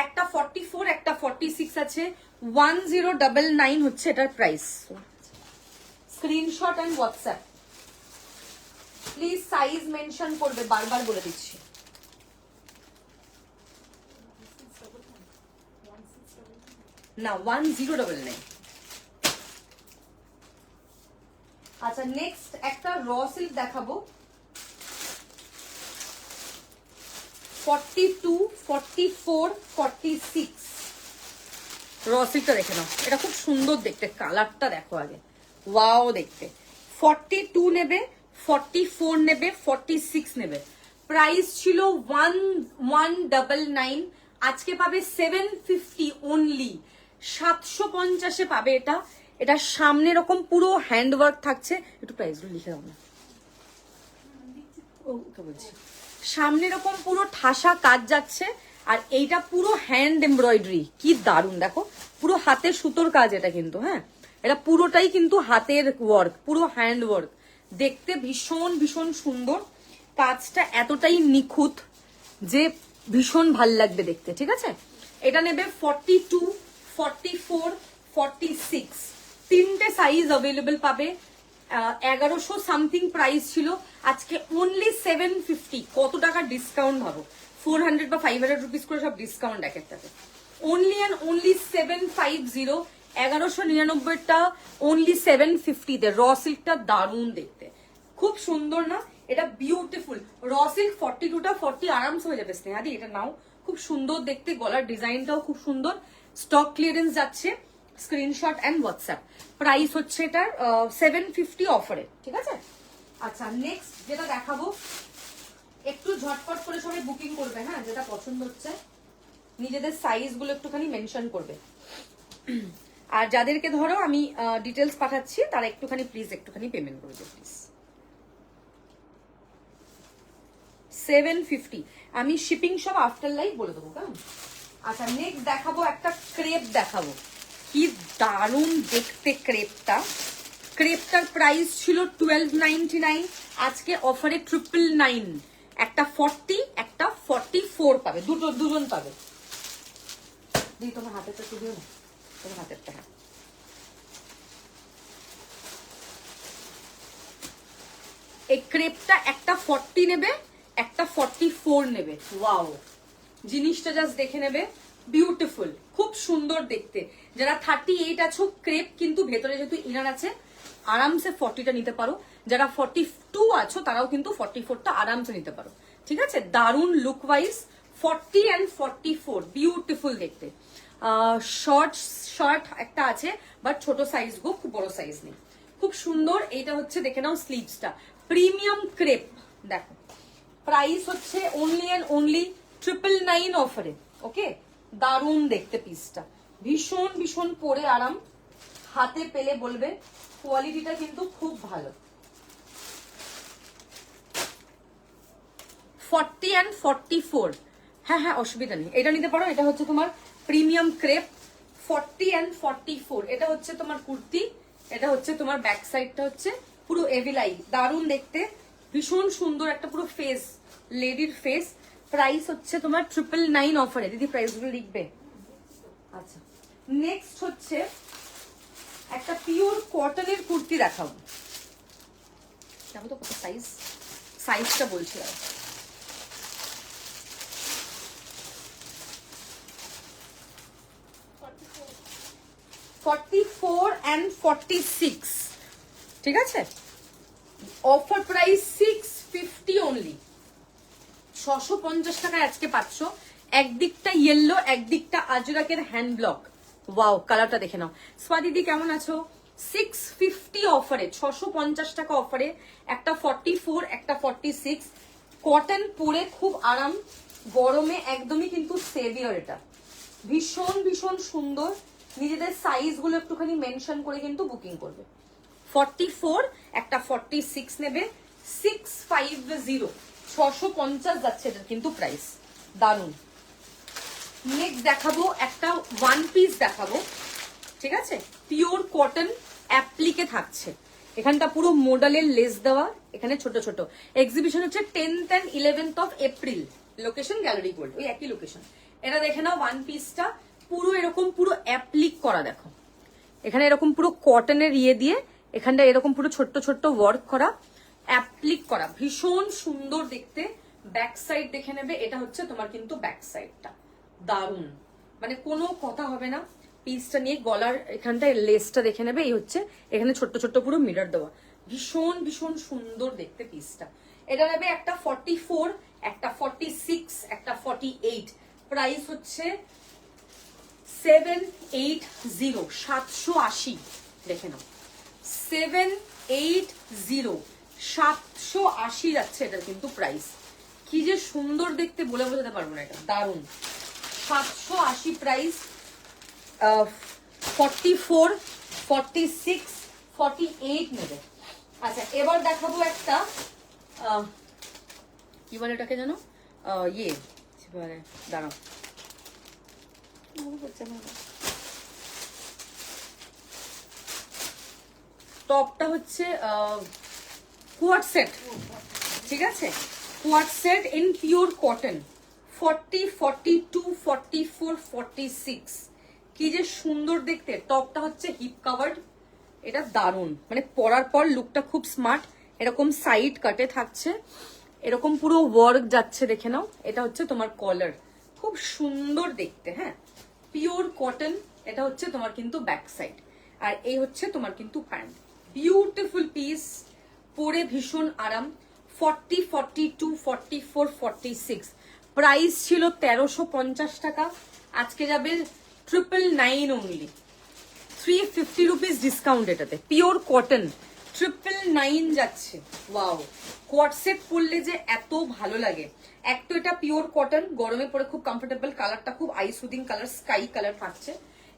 একটা 44, একটা 46 আছে। 1099 হচ্ছে এটার price. Screenshot and WhatsApp please, size mention করবে, বারবার বলে দিচ্ছি। না 1099। আচ্ছা নেক্সট একটা র সিল্ক দেখাবো, 42, 44, 46। র সিল্কটা দেখে নাও, এটা খুব সুন্দর দেখতে, কালারটা দেখো আগে, ওয়াও দেখতে। 42 নেবে, 44 নেবে, 46 নেবে। প্রাইস ছিল 1199, আজকে পাবে 750 অনলি। 750-এ পাবে এটা। এটা সামনে এরকম পুরো হ্যান্ড ওয়ার্ক থাকছে, একটু প্রাইসগুলো লিখে দাও না। ওকে বলছি, সামনে এরকম পুরো ঠাসা কাজ যাচ্ছে, আর এইটা পুরো হ্যান্ড এমব্রয়ডারি। কি দারুণ দেখো, পুরো হাতের সুতোর কাজ এটা কিন্তু। হ্যাঁ, এটা পুরোটাই কিন্তু হাতের ওয়ার্ক, পুরো হ্যান্ড ওয়ার্ক, দেখতে ভীষণ ভীষণ সুন্দর। কাজটা এতটাই নিখুঁত যে ভীষণ ভাল লাগবে দেখতে, ঠিক আছে? এটা নেবে 42, 44, 46, তিনটে সাইজ অ্যাভেলেবল পাবে। 1100 সামথিং প্রাইস ছিল, আজকে অনলি 750। কত টাকা ডিসকাউন্ট ভাবো, 400 বা 500 রুপিস করে সব ডিসকাউন্ট এক একটাতে। Only and only 750। 1199টা অনলি 750 তে। র সিল্কটা দারুণ দেখতে, খুব সুন্দর না, এটা বিউটিফুল। র সিল্ক 42টা 40 আরামস হয়ে যাবে স্নেহাদি, এটা নাও। খুব সুন্দর দেখতে, গলার ডিজাইনটাও খুব সুন্দর। স্টক ক্লিয়ারেন্স যাচ্ছে, স্ক্রিনশট অ্যান্ড হোয়াটসঅ্যাপ। প্রাইস হচ্ছে এটার 750 অফারে, ঠিক আছে। আচ্ছা নেক্সট যেটা দেখাবো, একটু ঝটপট করে সবাই বুকিং করবে, হ্যাঁ, যেটা পছন্দ হচ্ছে নিজেদের সাইজ গুলো একটুখানি মেনশন করবে। আর যাদেরকে ধরো আমি ডিটেলস পাঠাচ্ছি তারা একটুখানি প্লিজ একটুখানি পেমেন্ট করে দিও প্লিজ। 750, আমি শিপিং সব আফটার লাইভ বলে দেবো, কেমন। আচ্ছা নেক্সট দেখাবো একটা ক্রেপ দেখাবো, কি দারুণ দেখতে ক্রেপটা। ক্রেপটার প্রাইস ছিল 1299, আজকে অফারে 999। একটা 40 একটা 44 পাবে, দুজন পাবে। দিদি তোমার হাতেরটা একটু দিও না, তোমার হাতেরটা। হ্যাঁ এই ক্রেপটা একটা 40 নেবে, একটা 44 নেবে। ওয়াও, জিনিসটা জাস্ট দেখে নেবে, বিউটিফুল, খুব সুন্দর দেখতে। যারা 38 আছো, ক্রেপ কিন্তু ভেতরে যেহেতু ইনার আছে আরামসে 40টা নিতে পারো। যারা 42 আছো তারাও কিন্তু 44টা আরামসে নিতে পারো, ঠিক আছে। দারুন লুক ওয়াইজ 40 অ্যান্ড 44 বিউটিফুল দেখতে। শর্ট একটা আছে বাট ছোট সাইজ গো, খুব বড় সাইজ নেই, খুব সুন্দর। এইটা হচ্ছে দেখে নাও স্লিভসটা, প্রিমিয়াম ক্রেপ। দেখো প্রাইস হচ্ছে অনলি অ্যান্ড অনলি 999 অফারে, ওকে। দারুণ দেখতে পিসটা, ভীষণ ভীষণ পরে আরাম, হাতে পেলে বলবে কোয়ালিটিটা কিন্তু খুব ভালো। 40 অ্যান্ড 44, হ্যাঁ হ্যাঁ অসুবিধা নেই, এটা নিতে পারো। এটা হচ্ছে তোমার প্রিমিয়াম ক্রেপ 40 অ্যান্ড 44। এটা হচ্ছে তোমার কুর্তি, এটা হচ্ছে তোমার ব্যাক সাইডটা হচ্ছে পুরো এভিলাই, দারুণ দেখতে, ভীষণ সুন্দর একটা পুরো ফেস, লেডির ফেস। প্রাইস হচ্ছে তোমার 999 অফারে। দিদি প্রাইস গুলো লিখবে। আচ্ছা নেক্সট হচ্ছে একটা পিওর কটনের কুর্তি দেখাবো। দেখো তো কত সাইজ, সাইজটা বলছি আর 44 and 46, ঠিক আছে। অফার প্রাইস 650 অনলি, 650 টাকায় আজকে পাচ্ছ। একদিকটা ইয়েলো, একদিকটা আজরাকের হ্যান্ড ব্লক। ওয়াও, কালারটা দেখে নাও। স্বাদিদি কেমন আছো? 650 অফারে, 650 টাকা অফারে একটা 44 একটা 46। কটন পরে খুব আরাম, গরমে একদমই কিন্তু সেভিয়ার। এটা ভীষণ ভীষণ সুন্দর। নিজেদের সাইজ গুলো একটুখানি মেনশন করে কিন্তু বুকিং করবে। 44 একটা 46 নেবে, 650, 650 যাচ্ছে এটার কিন্তু প্রাইস। দারুন। নেক্সট দেখাবো একটা ওয়ান পিস দেখাবো, ঠিক আছে, পিওর কটন অ্যাপ্লিকে থাকছে। এখানটা পুরো মডেলের লেস দেওয়া, এখানে ছোট ছোট। এক্সিবিশন হচ্ছে 10th and 11th of April, location gallery gold, ওই একই লোকেশন। এটা দেখে নাও, ওয়ান পিসটা পুরো এরকম পুরো অ্যাপ্লিক করা, দেখো এখানে এরকম পুরো কটনের ইয়ে দিয়ে এখানটা এরকম পুরো ছোট্ট ছোট্ট ওয়ার্ক করা, অ্যাপ্লিক করা, ভীষণ সুন্দর দেখতে। ব্যাক সাইড দেখে নেবে, এটা হচ্ছে তোমার কিন্তু ব্যাক সাইডটা, দারুন, মানে কোনো কথা হবে না পিসটা নিয়ে। গলার এখানটায় লেসটা দেখে নেবে, এই হচ্ছে এখানে ছোট্ট ছোট্ট পুরো মিরর দেওয়া, ভীষণ ভীষণ সুন্দর দেখতে পিসটা। এটা নেবে একটা 44, একটা 46, একটা 48। প্রাইস হচ্ছে 780, 780, দেখে নাও 780, 780 যাচ্ছে এটার কিন্তু প্রাইস। কি যে সুন্দর দেখতে বলে বোঝাতে পারবো না, এটা দারুন। 780 প্রাইস, 44, 46, 48 নেবে। আচ্ছা এবার দেখাবো একটা কি বলে এটাকে জানো, ইয়ে দাঁড়াও, টপটা হচ্ছে কোয়াড সেট, ঠিক আছে, quad set in pure cotton, 40, 42, 44, 46। কি যে সুন্দর দেখতে। টপটা হচ্ছে হিপ কাভার্ড, এটা দারুন, মানে পরার পর লুকটা খুব স্মার্ট। এরকম সাইড কাটে থাকছে, এরকম পুরো ওয়ার্ক যাচ্ছে, দেখে নাও। এটা হচ্ছে তোমার কলার, খুব সুন্দর দেখতে, হ্যাঁ, পিওর কটন। এটা হচ্ছে তোমার কিন্তু ব্যাক সাইড, আর এই হচ্ছে তোমার কিন্তু প্যান্ট। বিউটিফুল পিস, পরে ভীষণ আরাম। 40, 42, 44, 46 প্রাইস ছিল 1350 টাকা, আজকে যাবে 999 অনলি, 350 রুপিস ডিসকাউন্ট এটাতে। পিওর কটন 999 যাচ্ছে। ওয়াও, কোয়াট সেট পরলে যে এত ভালো লাগে। এক তো এটা পিওর কটন, গরমে পরে খুব কমফোর্টেবল, কালারটা খুব I soothing colour, sky colour থাকছে।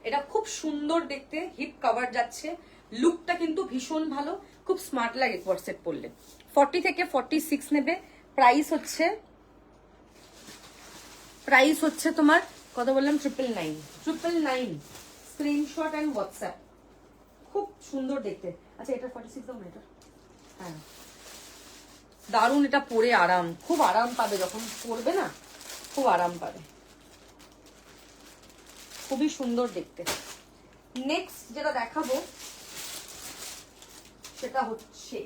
এটা খুব সুন্দর দেখতে, হিপ কভার যাচ্ছে, লুকটা কিন্তু ভীষণ ভালো, খুব স্মার্ট লাগে কোয়াট সেট পরলে। 40 থেকে 46 নেবে। প্রাইস হচ্ছে তোমার কত বললাম, 999। স্ক্রিনশট এন্ড হোয়াটসঅ্যাপ, খুব সুন্দর দেখতে। আচ্ছা এটা 46 দাও না এটা। হ্যাঁ দারুন, এটা পরে আরাম, খুব আরাম পাবে যখন পরবে না, খুব আরাম পাবে, খুবই সুন্দর দেখতে। নেক্সট যেটা দেখাবো সেটা হচ্ছে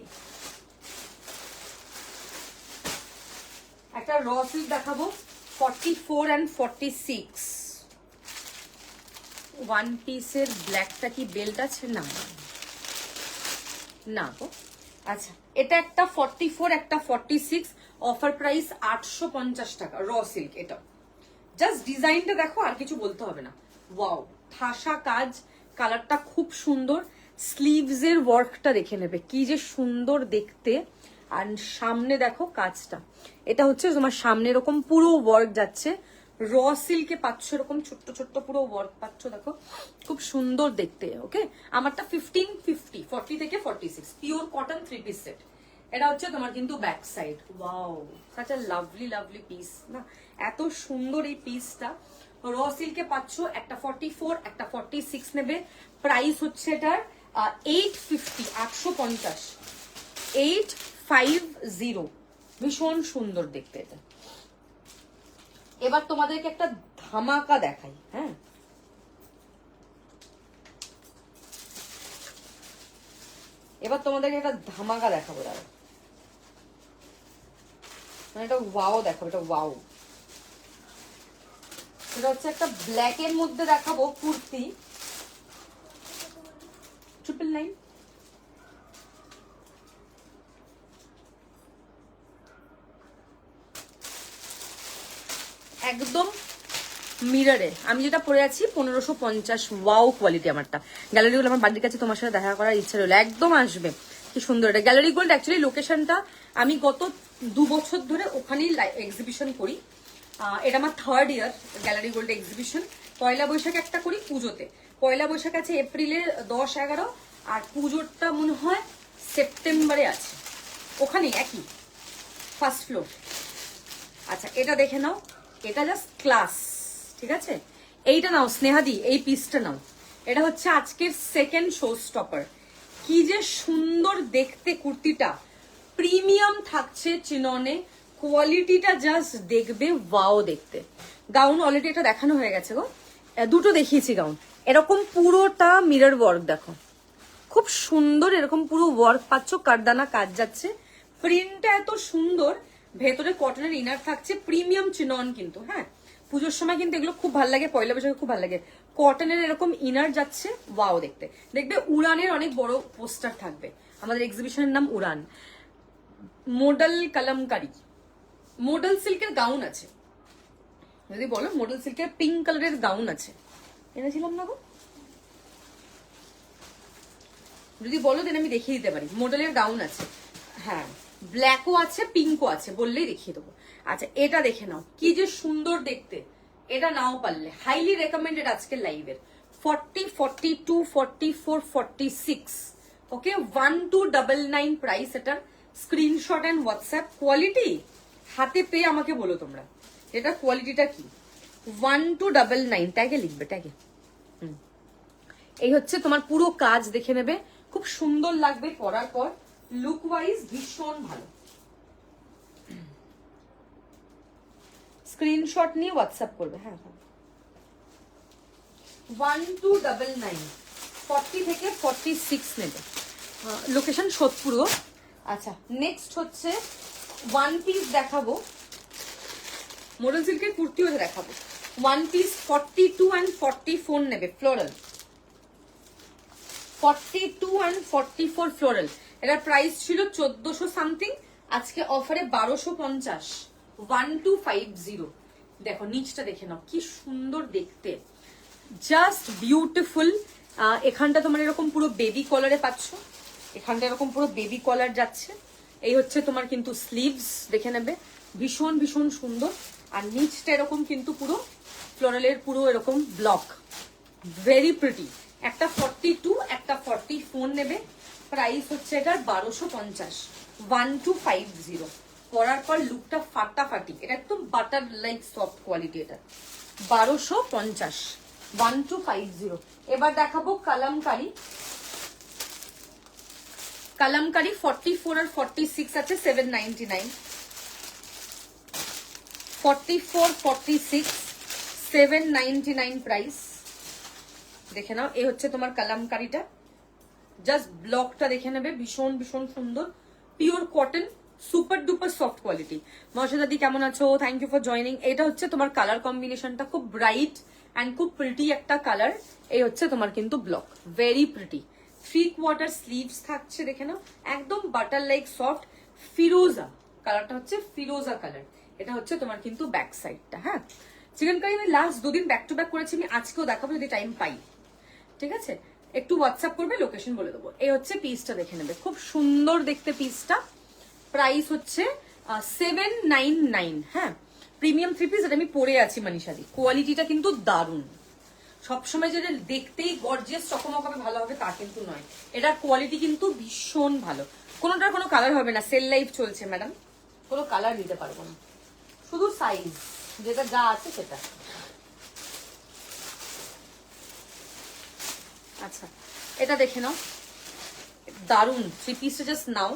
একটা র সিল্ক দেখাবো, 44 and 46। ওয়ান পিসের ব্ল্যাকটা কি বেল্ট আছে? না না গো। আচ্ছা এটা একটা 44, একটা 46, অফার প্রাইস 850 টাকা, র সিল্ক। এটা জাস্ট ডিজাইনটা দেখো, আর কিছু বলতে হবে না। ওয়াও, ঠাসা কাজ, কালারটা খুব সুন্দর, স্লিভস এর ওয়ার্কটা দেখে নেবে কি যে সুন্দর দেখতে। আর সামনে দেখো কাজটা, এটা হচ্ছে তোমার সামনে এরকম পুরো ওয়ার্ক যাচ্ছে, র সিল্কে পাচ্ছ, এরকম ছোট্ট ছোট্ট পুরো ওয়ার্ক পাচ্ছ, দেখো খুব সুন্দর দেখতে। ওকে, আমারটা 1550, 40 থেকে 46, পিওর কটন 3 পিস সেট। এটা হচ্ছে তোমার কিন্তু back side. Wow, such a lovely lovely piece না, এত সুন্দর এই পিসটা। র সিল্কে পাচ্ছ, একটা 44, একটা 46 নেবে। প্রাইস হচ্ছে এটার 850, 850, 850। ভীষণ সুন্দর দেখতে এটা। এবার তোমাদেরকে একটা ধামাকা দেখাই। হ্যাঁ, এবার তোমাদেরকে একটা ধামাকা দেখাবো, দাঁড়া, মানে এটা ওয়াও দেখাবো, এটা ওয়াও। এটা হচ্ছে একটা ব্ল্যাক এর মধ্যে দেখাবো কুর্তি, 999। একদম মিররে আমি যেটা পরে আছি 1550। ওয়াও কোয়ালিটি, আমারটা গ্যালারি গোল্ড, আমার বাড়ির কাছে তোমার সাথে দেখা করার ইচ্ছা রইলো, একদম আসবে। কি সুন্দর এটা গ্যালারি গোল্ড। অ্যাকচুয়ালি লোকেশনটা আমি গত 2 বছর ধরে ওখানেই এক্সিবিশন করি। এটা আমার 3rd ইয়ার গ্যালারি গোল্ড এক্সিবিশন। পয়লা বৈশাখ একটা করি পুজোতে, পয়লা বৈশাখ আছে এপ্রিলের 10, 11, আর পুজোরটা মনে হয় সেপ্টেম্বরে আছে, ওখানেই একই ফার্স্ট ফ্লোর। আচ্ছা এটা দেখে নাও, এটা জাস্ট ক্লাস, ঠিক আছে। এইটা নাও স্নেহাদি, এই পিসটা নাও, এটা হচ্ছে আজকের সেকেন্ড শো স্টপার। কি যে সুন্দর দেখতে কুর্তিটা, প্রিমিয়াম থাকছে চিননে, কোয়ালিটিটা জাস্ট দেখবে ওয়াও দেখতে। গাউন অলরেডি এটা দেখানো হয়ে গেছে গো, দুটো দেখিয়েছি গাউন। এরকম পুরোটা মিরর ওয়ার্ক দেখো, খুব সুন্দর, এরকম পুরো ওয়ার্ক পাচ্ছ, কারদানা কাজ যাচ্ছে, প্রিন্টটা এত সুন্দর, ভেতরে কটনের ইনার থাকছে, প্রিমিয়াম চিনন কিন্তু। হ্যাঁ, পুজোর সময় কিন্তু এগুলো খুব ভালো লাগে, পয়লা বৈশাখে খুব ভালো লাগে। কটনের এরকম ইনার যাচ্ছে, ওয়াও দেখতে। দেখবে উড়ানের অনেক বড় পোস্টার থাকবে, আমাদের এক্সিবিশনের নাম উড়ান। মডেল কালামকারি, মডেল সিল্কের গাউন আছে, যদি বলো মডেল সিল্কের পিঙ্ক কালারের গাউন আছে, এনেছিলাম না গো, যদি বলো দেন আমি দেখিয়ে দিতে পারি। মডেলের গাউন আছে, হ্যাঁ ব্ল্যাকও আছে, পিঙ্কও আছে, বললেই দেখিয়ে দেবো। আচ্ছা এটা দেখে নাও, কি যে সুন্দর দেখতে, এটা নাও পারলে হাইলি রেকমেন্ডেড আজকের লাইভের। 40, 42, 44, 46, ওকে, 1299 প্রাইস এটার। Screenshot and WhatsApp. কোয়ালিটি হাতে পেয়ে আমাকে বলো তোমরা এটা কোয়ালিটিটা কি। 1299, ট্যাগে লিখবে, ট্যাগে। এই হচ্ছে তোমার পুরো কাজ দেখে নেবে, খুব সুন্দর লাগবে পরার পর, লুক ওয়াইজ ভীষণ ভালো। স্ক্রিনশট নিয়ে হোয়াটসঅ্যাপ করবে। হ্যাঁ হ্যাঁ, 1299, 40 থেকে 46 নেবে, লোকেশন সোদপুর। আচ্ছা নেক্সট হচ্ছে ওয়ান পিস দেখাবো, মডেল সিল্কের কুর্তিও দেখাবো। ওয়ান পিস 42 and 44 নেবে, ফ্লোরাল। 42 and 44 floral. এটার প্রাইস ছিল 1400 সামথিং, আজকে অফারে 1250, 1250। দেখো নিচটা দেখে নাও কি সুন্দর দেখতে, জাস্ট বিউটিফুল। এখানটা তোমার এরকম পুরো বেবি কলারে পাচ্ছ, এখানটা এরকম পুরো বেবি কলার যাচ্ছে। এই হচ্ছে তোমার কিন্তু স্লিভস, দেখে নেবে ভীষণ ভীষণ সুন্দর। আর নিচটা এরকম কিন্তু পুরো ফ্লোরালের পুরো এরকম ব্লক, ভেরি প্রিটি। একটা 42, একটা 44 নেবে, প্রাইস হচ্ছে এটার 1250, 1250। পরার পর লুকটা ফাটাফাটি, এটা একদম বাটার লাইক সফট কোয়ালিটি। এটা 1250, 1250। এবার দেখাবো কালামকারি। কালামকারি 44 আর 46 আছে 799, 44, 46, 799 প্রাইস। দেখে নাও, এই হচ্ছে তোমার কালামকারিটা, জাস্ট ব্লকটা দেখে নেবে, ভীষণ ভীষণ সুন্দর, pure cotton, super duper soft quality. মর্ষদাদি কেমন আছো? Thank you for joining. এটা হচ্ছে তোমার কালার কম্বিনেশনটা খুব ব্রাইট অ্যান্ড খুব প্রিটি একটা কালার। এই হচ্ছে তোমার কিন্তু ব্লক, ভেরি প্রিটি। 3/4 স্লিভস থাকছে, দেখে নাও একদম বাটার লাইক সফট ফিরোজা কালারটা, হচ্ছে ফিরোজা কালার। এটা হচ্ছে তোমার কিন্তু ব্যাক সাইডটা। হ্যাঁ, চিকেন কারি আমি লাস্ট 2 দিন ব্যাক টু ব্যাক করেছি, আমি আজকেও দেখাবো যদি টাইম পাই, ঠিক আছে? একটু হোয়াটসঅ্যাপ করবে, লোকেশন বলে দেবো। এই হচ্ছে পিসটা, দেখে নেবে খুব সুন্দর দেখতে পিসটা। প্রাইস হচ্ছে 799। হ্যাঁ, প্রিমিয়াম 3 পিস, এটা আমি পরে আছি মনীষাদি। কোয়ালিটিটা কিন্তু দারুণ, সবসময় যেটা দেখতেই গর্জিয়াস চকমক হবে ভালো হবে তা কিন্তু নয়, এটার কোয়ালিটি কিন্তু ভীষণ ভালো। কোনোটার কোনো কালার হবে না, সেল লাইফ চলছে ম্যাডাম, কোনো কালার নিতে পারবো না, শুধু সাইজ যেটা যা আছে সেটা। আচ্ছা, এটা দেখে নাও, দারুন 3 পিসটা, জাস্ট নাও,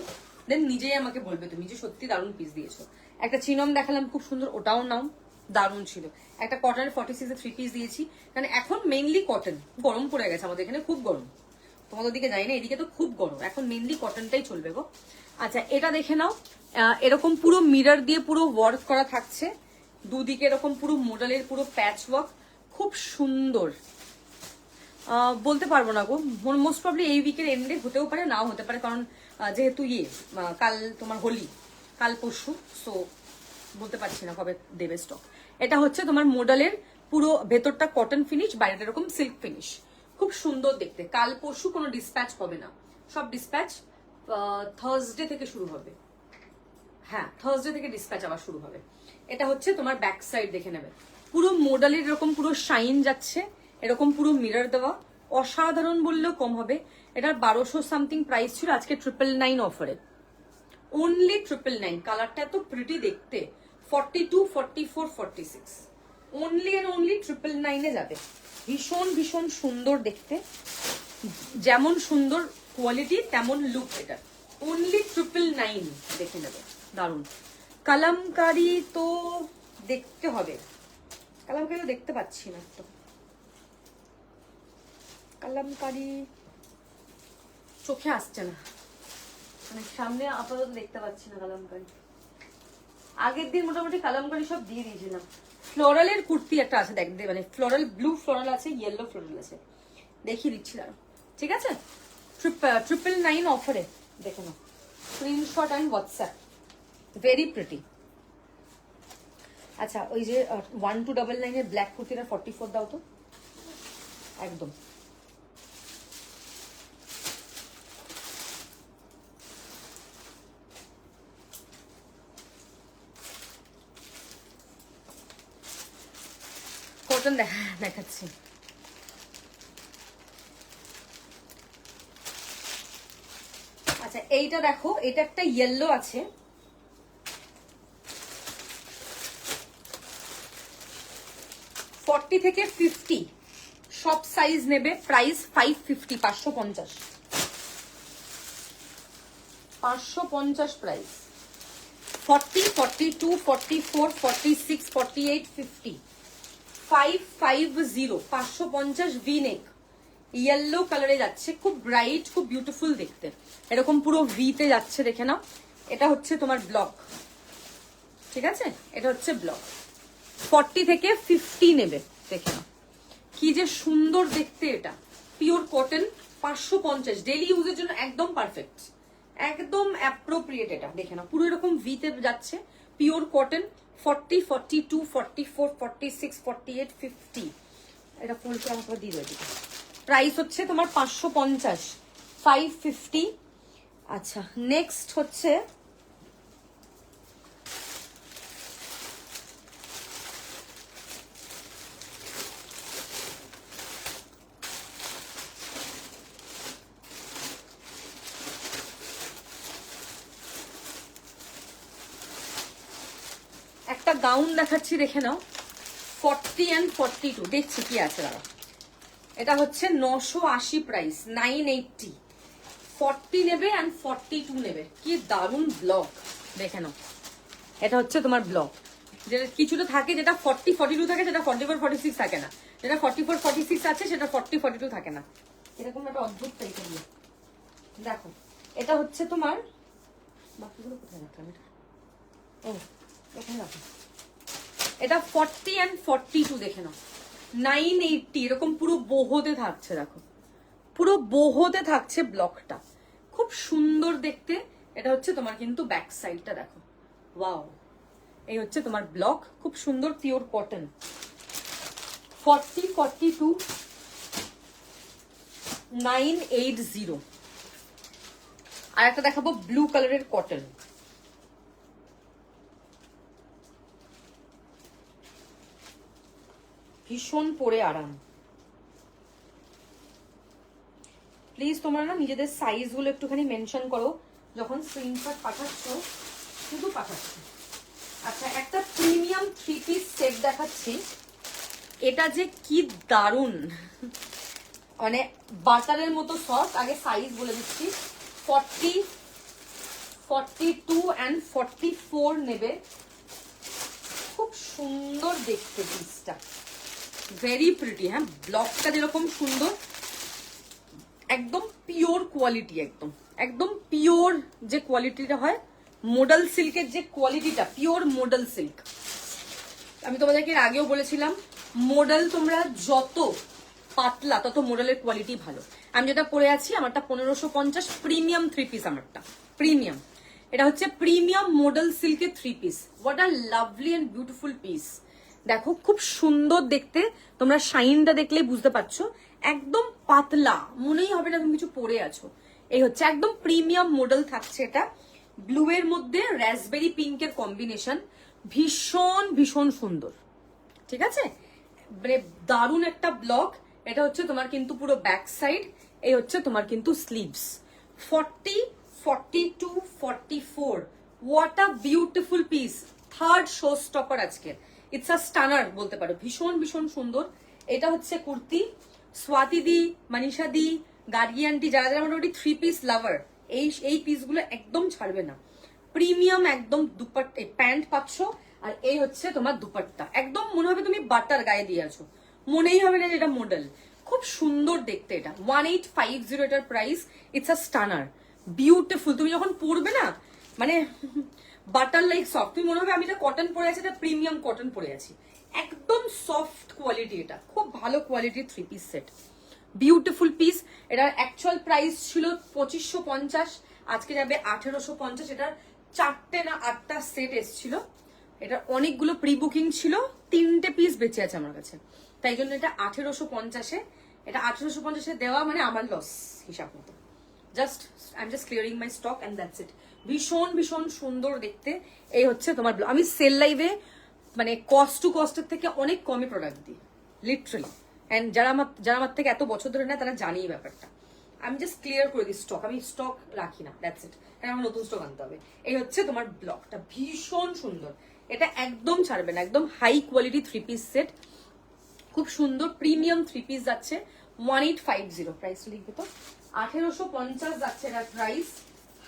দেন নিজেই আমাকে বলবে তুমি যে সত্যি দারুন পিস দিয়েছো। একটা চিনম দেখালাম খুব সুন্দর, ওটাও নাও, দারুন ছিল। একটা কটনের 46 3 পিস দিয়েছি, কারণ এখন মেইনলি কটন, গরম পড়ে গেছে আমাদের এখানে, খুব গরম। তোমাদের দিকে যাই না, এদিকে তো খুব গরম, এখন মেইনলি কটনটাই চলবে গো। আচ্ছা, এটা দেখে নাও, এরকম পুরো মিরর দিয়ে পুরো ওয়ার্ক করা থাকছে, দুদিকে এরকম পুরো মডেলের পুরো প্যাচ ওয়ার্ক, খুব সুন্দর। বলতে পারবো না গো, মোস্ট প্রবলি এই উইকের এন্ডে হতেও পারে, নাও হতে পারে, কারণ যেহেতু কাল তোমার হোলি, কাল পরশু, সো বলতে পারছি না কবে দেবে স্টক। এটা হচ্ছে তোমার মডেলের পুরো ভেতরটা কটন ফিনিশ, বাইরেটা এরকম সিল্ক ফিনিশ, খুব সুন্দর দেখতে। কাল পরশু কোনো ডিসপ্যাচ হবে না, সব ডিসপ্যাচ থার্সডে থেকে শুরু হবে। হ্যাঁ, থার্সডে থেকে ডিসপ্যাচ আবার শুরু হবে। এটা হচ্ছে তোমার ব্যাক সাইড, দেখে নেবে পুরো মডেলের এরকম পুরো শাইন যাচ্ছে, এরকম পুরো মিরর দেওয়া, অসাধারণ বললেও কম হবে। এটার 1200 সামথিং প্রাইস ছিল, আজকে 999 অফারে, অনলি 999। কালারটা এত প্রিটি দেখতে, 42, 44, 46, অনলি এন্ড অনলি 999 যাবে। ভীষণ ভীষণ সুন্দর দেখতে, যেমন সুন্দর কোয়ালিটি তেমন লুক, এটা অনলি 999, দেখে নেবে দারুন। কালামকারি তো দেখতে হবে, কালামকারি তো দেখতে পাচ্ছি না তো, কালামকারি চোখে আসছে না, মানে সামনে আপাতত দেখতে পাচ্ছি না কালামকারি। আগের দিন মোটামুটি কালামকারি সব দিয়ে দিয়েছিলাম। ফ্লোরালের কুর্তি একটা আছে, দেখ মানে ফ্লোরাল, ব্লু ফ্লোরাল আছে, ইয়েলো ফ্লোরাল আছে, দেখিয়ে দিচ্ছি দাঁড়া, ঠিক আছে? 999 অফারে, দেখে নাও, screenshot and WhatsApp, very pretty. আচ্ছা, ওই যে 1299 এর ব্ল্যাক কুর্তিটা 44 দাও তো, একদম কটন দেখাচ্ছি। আচ্ছা, এইটা দেখো, এটা একটা ইয়েলো আছে, 40 থেকে 50 সব সাইজ নেবে, প্রাইস 550, 550, 550 প্রাইস। 40, 42, 44, 46, 48, 50, 550, 550 ভি-নেক, ইয়েলো কালারে যাচ্ছে, খুব ব্রাইট, খুব বিউটিফুল দেখতে, এরকম পুরো ভিতে যাচ্ছে, দেখে নাও। এটা হচ্ছে তোমার ব্লক, ঠিক আছে? এটা হচ্ছে ব্লক, 40 থেকে 50 নেবে, দেখে নাও কি যে সুন্দর দেখতে। এটা পিওর কটন, 550, ডেলি ইউজের জন্য একদম পারফেক্ট, একদম অ্যাপ্রোপ্রিয়েট, এটা দেখে না পুরো এরকম ভিতে যাচ্ছে, পিওর কটন। 40, 42, 44, 46, 48, 50, এটা ফুলকে আমাকে দিয়ে দেবে। প্রাইস হচ্ছে তোমার 550, 550। আচ্ছা, নেক্সট হচ্ছে একটা গাউন দেখাচ্ছি, দেখে নাও। 40 and 42, দেখছি কি আছে দাঁড়া। এটা হচ্ছে 980 প্রাইস, 980। 40 নেবে and 42 নেবে, কি দারুণ ব্লক, দেখে নাও। এটা হচ্ছে তোমার ব্লক, যেটা কিছুটা থাকে, যেটা 40, 42 থাকে, সেটা 44, 46 থাকে না। যেটা 44, 46 আছে, সেটা 40, 42 থাকে না। এরকম একটা অদ্ভুত টাইপের। দেখো, এটা হচ্ছে তোমার, বাকিগুলো কোথায় রাখলাম এটা? ও, এখানে রাখো। এটা 40 and 42, দেখে নাও। 980, এরকম পুরো বোহতে থাকছে, দেখো পুরো বোহতে থাকছে ব্লকটা, খুব সুন্দর দেখতে। এটা হচ্ছে তোমার কিন্তু ব্যাক সাইডটা, দেখো ওয়াও। এই হচ্ছে তোমার ব্লক, খুব সুন্দর পিওর কটন। 40, 42, 980। আর একটা দেখাবো ব্লু কালারের কটন, ভীষণ পরে আরাম। প্লিজ তোমরা না নিজেদের সাইজ গুলো একটুখানি মেনশন করো যখন স্ক্রিনশট পাঠাচ্ছ, শুধু পাঠাচ্ছ। আচ্ছা, একটা প্রিমিয়াম 3 পিস সেট দেখাচ্ছি, এটা যে কি দারুন, মানে বাটারের মতো সফট। আগে সাইজ বলে দিচ্ছি, 40, 42 and 44 নেবে। খুব সুন্দর দেখতে পিসটা, ভেরি প্রিটি। হ্যাঁ, ব্লকটা যেরকম সুন্দর, একদম পিওর কোয়ালিটি, একদম একদম পিওর যে কোয়ালিটিটা হয়, মোডাল সিল্কের যে কোয়ালিটিটা, পিওর মোডাল সিল্ক। আমি তোমাদেরকে এর আগেও বলেছিলাম, মোডাল তোমরা যত পাতলা তত মোডালের কোয়ালিটি ভালো। আমি যেটা পরে আছি, আমারটা 1550, প্রিমিয়াম 3 পিস, আমারটা প্রিমিয়াম। এটা হচ্ছে প্রিমিয়াম মোডাল সিল্কের 3 piece. What are lovely and beautiful piece. দেখো খুব সুন্দর দেখতে, তোমরা শাইনটা দেখলেই বুঝতে পারছো, একদম পাতলা, মনেই হবে না তুমি কিছু পরে আছো। এই হচ্ছে একদম প্রিমিয়াম মডেল থাকছে। এটা ব্লু এর মধ্যে রাসবেরি পিঙ্কের কম্বিনেশন, ভীষণ ভীষণ সুন্দর। ঠিক আছে, মানে দারুণ একটা ব্লক। এটা হচ্ছে তোমার কিন্তু পুরো ব্যাক সাইড, এই হচ্ছে তোমার কিন্তু sleeves. 40, 42, 44, what a beautiful piece. Third show stopper আজকে, ইটস আ স্টানার বলতে পারো, ভীষণ ভীষণ সুন্দর। এটা হচ্ছে কুর্তি। স্বাতি দি, মনীষা দি, গার্গিয়ানটি, যারা যারা মোটামুটি 3 পিস লাভার, এই পিসগুলো একদম ছাড়বে না। প্রিমিয়াম একদম দুপাট্টা, প্যান্ট পাচ্ছ, আর এই হচ্ছে তোমার দুপাট্টা। একদম মনে হবে তুমি বাটার গায়ে দিয়ে আছো, মনেই হবে না যে এটা মডেল। খুব সুন্দর দেখতে এটা। 1850 এটার price. It's a Stunner, beautiful. তুমি যখন পরবে না, মানে বাটার লাইক সফট, তুমি মনে হবে আমি এটা কটন পরে আছি, এটা প্রিমিয়াম কটন পরে আছি। একদম সফট কোয়ালিটি, এটা খুব ভালো কোয়ালিটির 3 পিস সেট, বিউটিফুল পিস। এটার অ্যাকচুয়াল প্রাইস ছিল 2550, আজকে যাবে 1850। এটার 4টে না 8টা সেট এসেছিল, এটা অনেকগুলো প্রি বুকিং ছিল, 3টে পিস বেঁচে আছে আমার কাছে, তাই জন্য এটা 1850-এ। এটা 1850-এ দেওয়া মানে আমার লস হিসাব মতো। Just I am just clearing my stock and that's it. ভীষণ ভীষণ সুন্দর দেখতে। এই হচ্ছে তোমার, আমি সেল লাইভে মানে কস্ট টু কস্টের থেকে অনেক কমে প্রোডাক্ট দিই, লিটারালি। এন্ড যারা আমার থেকে এত বছর ধরে নেয় তারা জানি এই ব্যাপারটা। আমি জাস্ট ক্লিয়ার করে দিই স্টক, আমি স্টক রাখি না, দ্যাটস ইট। কারণ আমার নতুন স্টক আনতে হবে। এই হচ্ছে তোমার ব্লকটা, ভীষণ সুন্দর। এটা একদম ছাড়বে না, একদম হাই কোয়ালিটি 3 পিস সেট, খুব সুন্দর প্রিমিয়াম 3 পিস যাচ্ছে। 1850 প্রাইস লিখবে তো, 1850 যাচ্ছে এটার প্রাইস।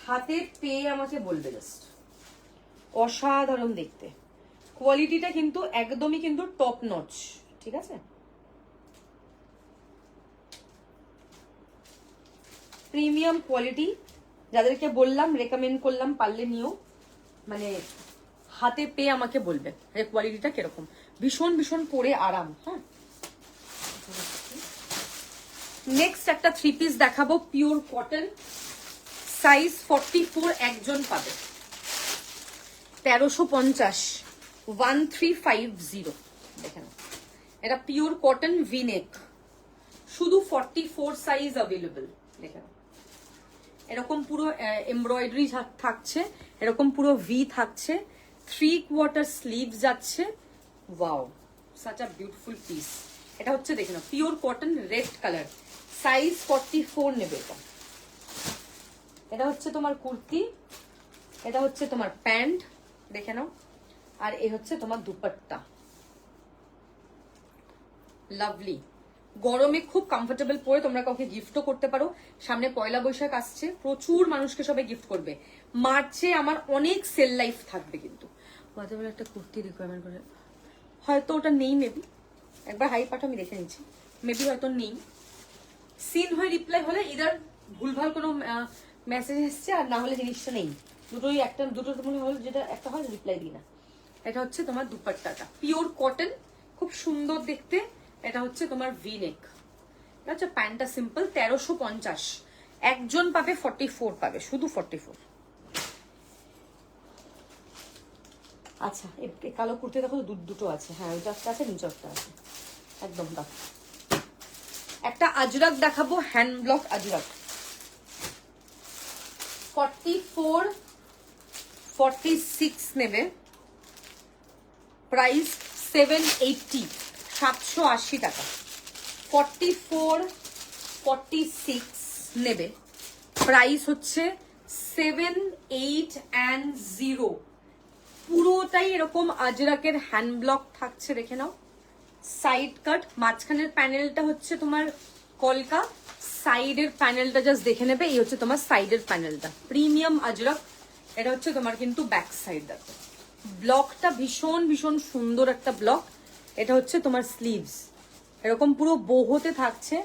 হাতে পেয়ে আমাকে বলবে জাস্ট, অসাধারণ দেখতে, কোয়ালিটিটা কিন্তু একদমই কিন্তু টপ নচ। ঠিক আছে, প্রিমিয়াম কোয়ালিটি। যাদেরকে বললাম, রেকমেন্ড করলাম, পারলে নিও, মানে হাতে পেয়ে আমাকে বলবে যে কোয়ালিটিটা কিরকম। ভীষণ ভীষণ পরে আরাম। হ্যাঁ, নেক্সট একটা 3 পিস দেখাবো, পিওর কটন, সাইজ 44 একজন পাবে, 1350, 1350। দেখেন এটা পিওর কটন ভিনেক, শুধু 44 সাইজ অ্যাভেলেবল। দেখেন এরকম পুরো এমব্রয়ডারি থাকছে, এরকম পুরো ভি থাকছে, 3/4 স্লিভ যাচ্ছে। Wow, such a beautiful piece. এটা হচ্ছে দেখে নাও pure cotton red colour, size 44 নেবে এটা। এটা হচ্ছে তোমার কুর্তি, এটা হচ্ছে তোমার প্যান্ট, দেখে নাও। আর এই হচ্ছে তোমার দুপাট্টা, লাভলি। গরমে খুব কমফোর্টেবল পরে তোমরা কাউকে গিফটও করতে পারো। সামনে পয়লা বৈশাখ আসছে, প্রচুর মানুষকে সবাই গিফট করবে। মার্চে আমার অনেক সেল লাইফ থাকবে, কিন্তু একটা কুর্তি রিকোয়ারমেন্ট করে হয়তো ওটা নেই, মেবি একবার হাই পাঠা আমি দেখে নিচ্ছি, মেবি হয়তো নেই। সিন হয়ে রিপ্লাই হলে ইদার ভুলভাল কোনো মেসেজ এসছে, আর না হলে জিনিসটা নেই। দুটোই একটা, দুটো মনে হলো যেটা একটা হয় রিপ্লাই দিই না। এটা হচ্ছে তোমার দুপাট্টাটা, পিওর কটন, খুব সুন্দর দেখতে। এটা হচ্ছে তোমার ভি নেক, এটা হচ্ছে প্যান্টটা সিম্পল, 1350। একজন পাবে, 44 পাবে, শুধু 44। আচ্ছা এই কালো কুর্তি দেখো, দুটো আছে। হ্যাঁ ওইটা একটা আছে, নিচে একটা আছে, একদম দাও। একটা আজরাক দেখাবো, হ্যান্ড ব্লক আজরাক, 44, 46 নেবে, প্রাইস 780, 780 টাকা। 44, 46 নেবে, প্রাইস হচ্ছে 780। পুরোটাই এরকম আজরাকের হ্যান্ড ব্লক থাকছে, দেখে নাও। সাইড কাট, মাঝখানের প্যানেলটা হচ্ছে তোমার কলকা, সাইডের প্যানেলটা জাস্ট দেখে নেবে। এই হচ্ছে তোমার সাইডের প্যানেলটা, প্রিমিয়াম আজরাক। এটা হচ্ছে তোমার কিন্তু ব্যাক সাইড, দেখো ব্লকটা ভীষণ ভীষণ সুন্দর একটা ব্লক। এটা হচ্ছে তোমার স্লিভস, এরকম পুরো বোহতে থাকছে,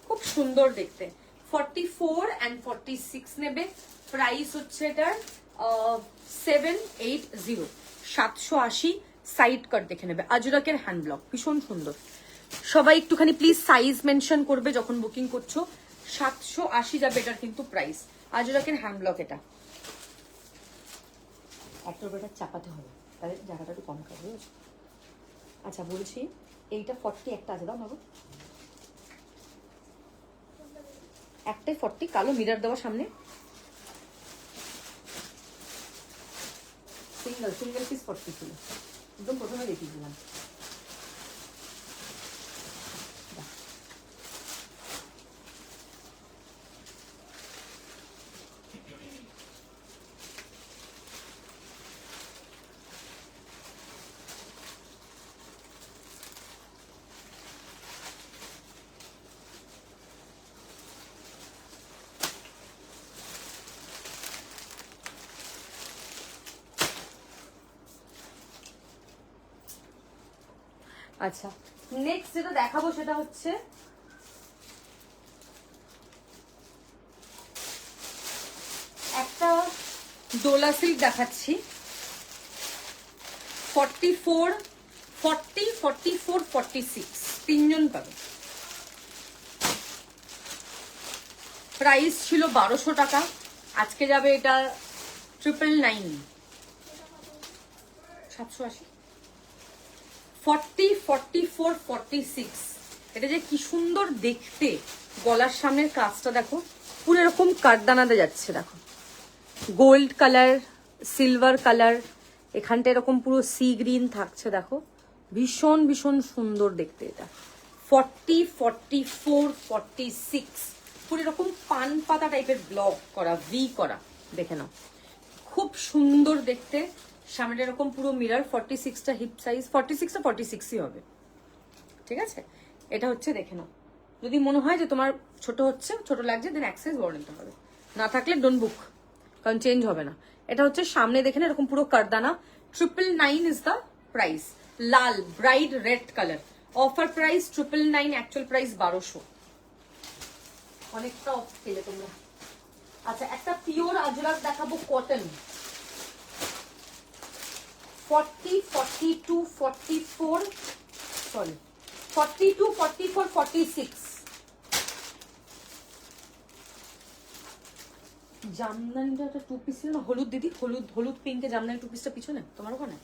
খুব সুন্দর দেখতে। 44 and 46 নেবে, প্রাইস হচ্ছে এটার 780, 780। সাইড কাট দেখে নেবে, আজরাকের হ্যান্ড ব্লক, ভীষণ সুন্দর। সবাই একটুখানি প্লিজ সাইজ মেনশন করবে যখন বুকিং করছো। 780 যাবে এটার কিন্তু প্রাইস, আজরাকের হ্যান্ড ব্লক। এটা একটা উপর এটা চাপাতে হবে, তাহলে জায়গাটা একটু কম খাবে। আচ্ছা বলছি, এইটা 40 একটা আছে, দাও ভাবো। একটাই 40, কালো মিরর দেওয়া সামনে, সিঙ্গেল পিস 40 ছিল, একদম প্রথমে দেখিয়ে দিলাম। আচ্ছা নেক্সট যেটা দেখাবো সেটা হচ্ছে একটা ডোলা সিল্ক দেখাচ্ছি, 44, 40, 44, 46, তিনজন পাবে। প্রাইস ছিল 1200 টাকা, আজকে যাবে এটা 999, 780। 40, 44, 46, এটা যে কি সুন্দর দেখতে। গলার সামনের কাজটা দেখো, পুরো এরকম কাঠদানাতে যাচ্ছে, দেখো গোল্ড কালার, সিলভার কালার, এখানটা এরকম পুরো সি গ্রিন থাকছে, দেখো ভীষণ ভীষণ সুন্দর দেখতে। এটা 40, 44, 46, পুরো এরকম পান পাতা টাইপের ব্লক করা, ভি করা, দেখে নাও খুব সুন্দর দেখতে। সামনে এরকম পুরো মিরর, 46টা হিপ সাইজ, 46টা 46ই হবে, ঠিক আছে। এটা হচ্ছে দেখে নাও, যদি মনে হয় যে তোমার ছোট হচ্ছে, ছোট লাগছে, দেন অ্যাক্সেস বড় নিতে হবে, না থাকলে ডোন্ট বুক, কারণ চেঞ্জ হবে না। এটা হচ্ছে সামনে দেখে না এরকম পুরো কারদানা, 999 is the price. Lal bright red colour, offer price 999, actual price 1200, অনেকটা অফ পেলে তোমরা। আচ্ছা একটা পিওর আজরাক দেখাবো, কটন, 40, 42, 44, সরি 42, 44, 46, জামদানিটা একটা 2 পিস ছিল না, হলুদ দিদি, হলুদ হলুদ পিঙ্কে জামদানি 2 পিসটা পিছনে তোমার ওখানে।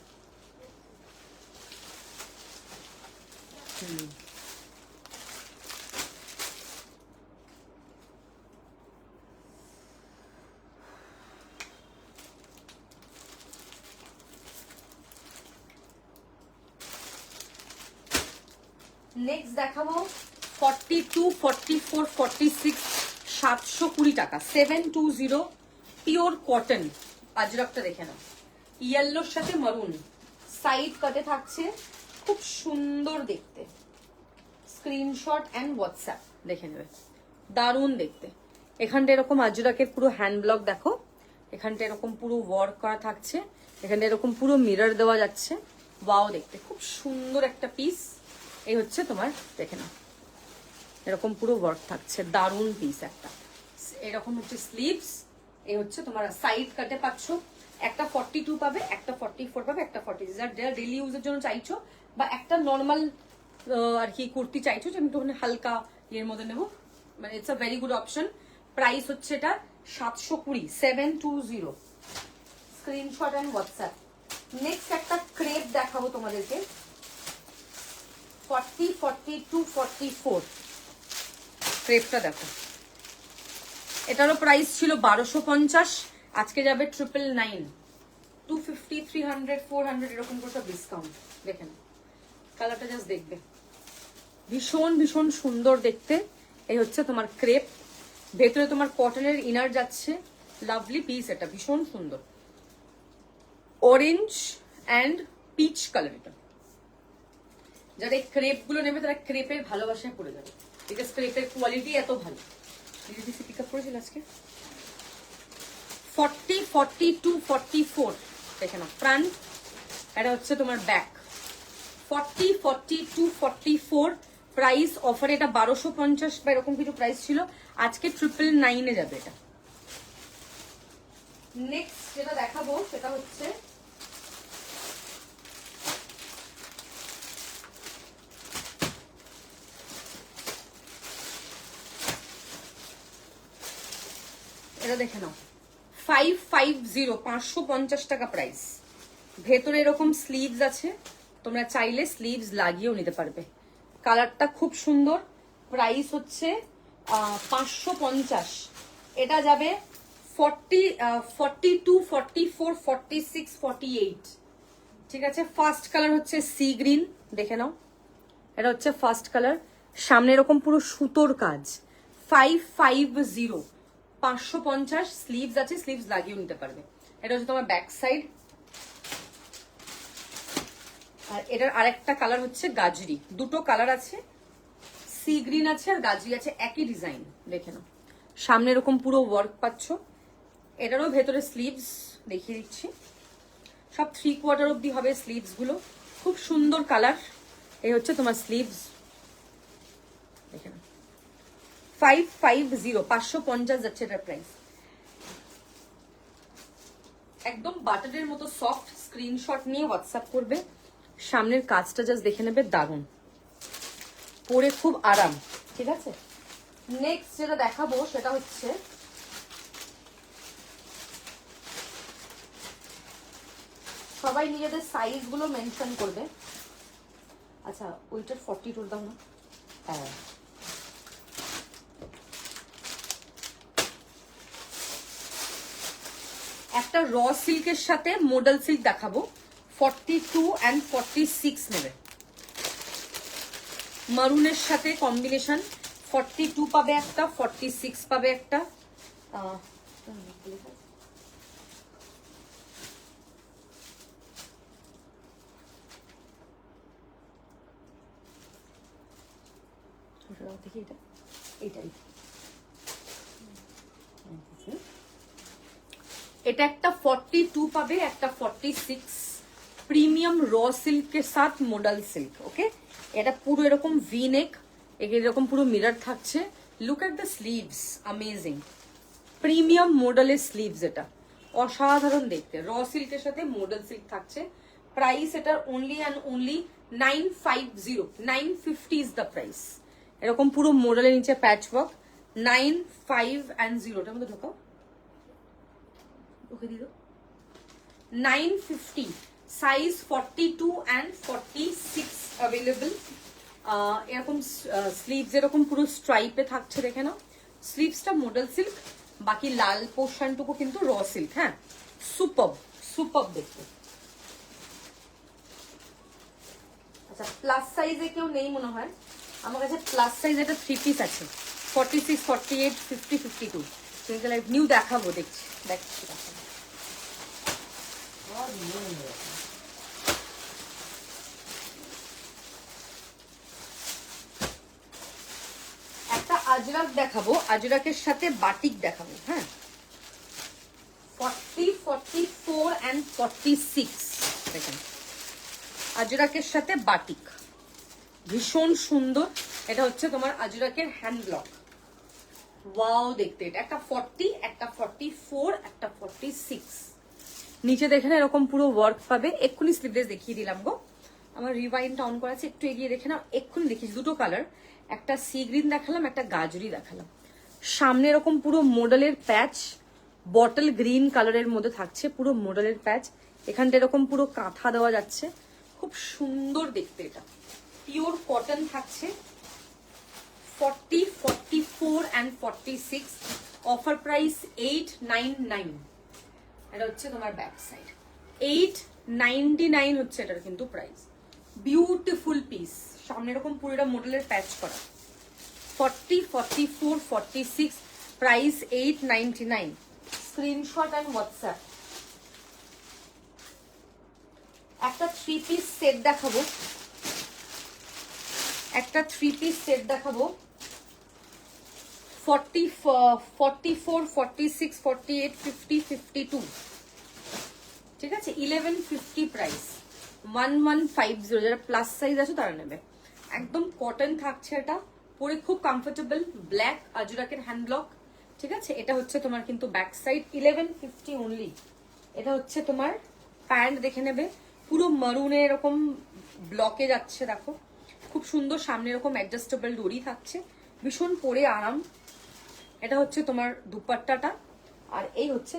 নেক্সট দেখাবো 42, 44, 46, 720 টাকা, 720 পিওর কটন। আজরাকটা দেখে নাও, ইয়েলোর সাথে মারুন, সাইড কাটে থাকছে, খুব সুন্দর দেখতে। স্ক্রিনশট অ্যান্ড হোয়াটসঅ্যাপ দেখে নেবে, দারুণ দেখতে। এখানটা এরকম আজরাকের পুরো হ্যান্ড ব্লক দেখো, এখানটা এরকম পুরো ওয়ার্ক করা থাকছে, এখানটা এরকম পুরো মিরর দেওয়া যাচ্ছে, ওয়াও দেখতে খুব সুন্দর একটা পিস। এই হচ্ছে তোমার, দেখে নাও এরকম পুরো ওয়ার্ক থাকছে, দারুণ পিস একটা। এরকম হচ্ছে স্লিভস, এই হচ্ছে তোমার সাইড কাটে পাচ্ছ, একটা 42 পাবে, একটা 44 পাবে, একটা 40, যারা ডেলি ইউজের জন্য চাইছো বা একটা নর্মাল আর কি কুর্তি চাইছো যে আমি একটু হালকা ইয়ের মধ্যে নেবো, মানে it's a very good option. Price হচ্ছে এটা 720, 720, স্ক্রিনশট অ্যান্ড হোয়াটসঅ্যাপ। নেক্সট একটা ক্রেপ দেখাবো তোমাদেরকে, 40, 42, 44 ক্রেপটা দেখো। এটারও প্রাইস ছিল 1250, আজকে যাবে 999, 250, 300, 400 এরকম করে সব ডিসকাউন্ট। দেখেন কালারটা জাস্ট দেখবে, ভীষণ ভীষণ সুন্দর দেখতে। এই হচ্ছে তোমার ক্রেপ, ভেতরে তোমার কটনের ইনার যাচ্ছে, লাভলি পিস, এটা ভীষণ সুন্দর। অরেঞ্জ অ্যান্ড পিচ কালার এটা, যারা এই ক্রেপ গুলো নেবে তারা ক্রেপের ভালোবাসায় পড়ে যাবে, বিকজ ক্রেপের কোয়ালিটি এত ভালো। পিক আপ করেছিল আজকে। 40, 42, 44 দেখে নাও ফ্রন্ট, এটা হচ্ছে তোমার ব্যাক। 40, 42, 44 প্রাইস অফারে এটা 1250 বা এরকম কিছু প্রাইস ছিল, আজকে 999 যাবে এটা। নেক্সট যেটা দেখাবো সেটা হচ্ছে এটা দেখে নাও, 550, 550 টাকা প্রাইস। ভেতরে এরকম স্লিভস আছে, তোমরা চাইলে স্লিভস লাগিয়েও নিতে পারবে। কালারটা খুব সুন্দর, প্রাইস হচ্ছে 550। এটা যাবে 40, 42, 44, 46, 48, ঠিক আছে। ফার্স্ট কালার হচ্ছে সি গ্রিন, দেখে নাও এটা হচ্ছে ফার্স্ট কালার। সামনে এরকম পুরো সুতোর কাজ, 550, 550। স্লিভস আছে, স্লিভস লাগিয়েও নিতে পারবে। এটা হচ্ছে তোমার ব্যাক সাইড। আর এটার আরেকটা কালার হচ্ছে গাজরি, দুটো কালার আছে, সি গ্রিন আছে আর গাজরি আছে, একই ডিজাইন। দেখে নাও সামনে এরকম পুরো ওয়ার্ক পাচ্ছ, এটারও ভেতরে স্লিভস দেখিয়ে দিচ্ছি, সব 3/4 অব্দি হবে স্লিভস গুলো, খুব সুন্দর কালার। এই হচ্ছে তোমার স্লিভস, দেখে নাও 550, 550 যাচ্ছে এটার প্রাইস। একদম বাটারের মতো সফট, স্ক্রিনশট নিয়ে হোয়াটসঅ্যাপ করবে। সামনের কাজটা জাস্ট দেখে নেবে, দারুণ, পরে খুব আরাম, ঠিক আছে। নেক্সট যেটা দেখাবো সেটা হচ্ছে সবাই নিজেদের সাইজ গুলো মেনশন করবে। আচ্ছা ওইটার 42 দাও না, হ্যাঁ একটা র সিল্কের সাথে মডেল সিল্ক দেখাবো, 42 and 46 নেবে, মারুনের সাথে কম্বিনেশন। 42 পাবে একটা, 46 পাবে একটা। দেখি এটা, এইটাই, এটা একটা 42 পাবে, একটা 46, প্রিমিয়াম র সিল্কের সাথ মডেল সিল্ক। ওকে, এটা পুরো এরকম ভি নেক, এরকম পুরো মিরর থাকছে। Look at the sleeves, amazing, premium মডেলের স্লিভস, এটা অসাধারণ দেখতে। র সিল্কের সাথে মডেল সিল্ক থাকছে। প্রাইস এটার only and only 950, 950 is the price. এরকম পুরো মডেলের নিচে প্যাচ ওয়ার্ক, 950। এটার মধ্যে ঢোকাও, ওকে দিও 950 সাইজ 42 and 46 অ্যাভেলেবল। এরকম স্লিভস এরকম পুরো স্ট্রাইপে থাকছে, দেখে নাও। স্লিভসটা মডেল সিল্ক, বাকি লাল পোর্শনটুকু কিন্তু র সিল্ক। হ্যাঁ, সুপার সুপার দেখতে। আচ্ছা, প্লাস সাইজে কেউ নেই মনে হয় আমার কাছে। প্লাস সাইজ একটা 3 পিস আছে 46, 48, 50, 52 সিঙ্গেল নিউ দেখাবো, দেখছি দেখছি একটা আজরাক দেখাবো, আজরাকের সাথে বাটিক দেখাবো। হ্যাঁ, 40, 44 and 46 দেখেন, আজরাকের সাথে বাটিক, ভীষণ সুন্দর। এটা হচ্ছে তোমার আজরাকের হ্যান্ড ব্লক। ওয়াও দেখতে, এটা একটা 40, একটা 44, একটা 46। নিচে দেখে না এরকম পুরো ওয়ার্ক পাবে। এক্ষুনি স্লিভলেস দেখিয়ে দিলাম গো, আমার রিওয়াইন্ডটা অন করা আছে, একটু এগিয়ে দেখে নাও। এক্ষুনি দেখিয়েছি দুটো কালার, একটা সি গ্রিন দেখালাম, একটা গাজরি দেখালাম। সামনে এরকম পুরো মডেলের প্যাচ, বটল গ্রিন কালারের মধ্যে থাকছে পুরো মডেলের প্যাচ। এখানটা এরকম পুরো কাঁথা দেওয়া যাচ্ছে, খুব সুন্দর দেখতে। এটা পিওর কটন থাকছে। 40, 44 and 46 অফার প্রাইস 899। এটা হচ্ছে তোমার ব্যাক সাইড, 899 হচ্ছে এটার কিন্তু প্রাইস। বিউটিফুল পিস, সামনে এরকম পুরোটা মডেলের প্যাচ করা। 40, 44, 46 প্রাইস 899। Screenshot and WhatsApp. একটা 3 পিস সেট দেখাবো, একটা 3 পিস সেট দেখাবো। 44, 46, 48, 50, 52 ঠিক আছে। 1150 প্রাইস, 1150। যারা প্লাস সাইজ আছে তারা নেবে। একদম কটন থাকছে, এটা পরে খুব কমফোর্টেবল। ব্ল্যাক আজরাকের হ্যান্ড ব্লক, ঠিক আছে। এটা হচ্ছে তোমার কিন্তু ব্যাক সাইড, 1150 অনলি। এটা হচ্ছে তোমার প্যান্ট, দেখে নেবে পুরো মারুনে এরকম ব্লকে যাচ্ছে, দেখো খুব সুন্দর। সামনে এরকম অ্যাডজাস্টেবল দড়ি থাকছে, ভীষণ পরে আরাম। এটা হচ্ছে তোমার দুপাট্টাটা, আর এই হচ্ছে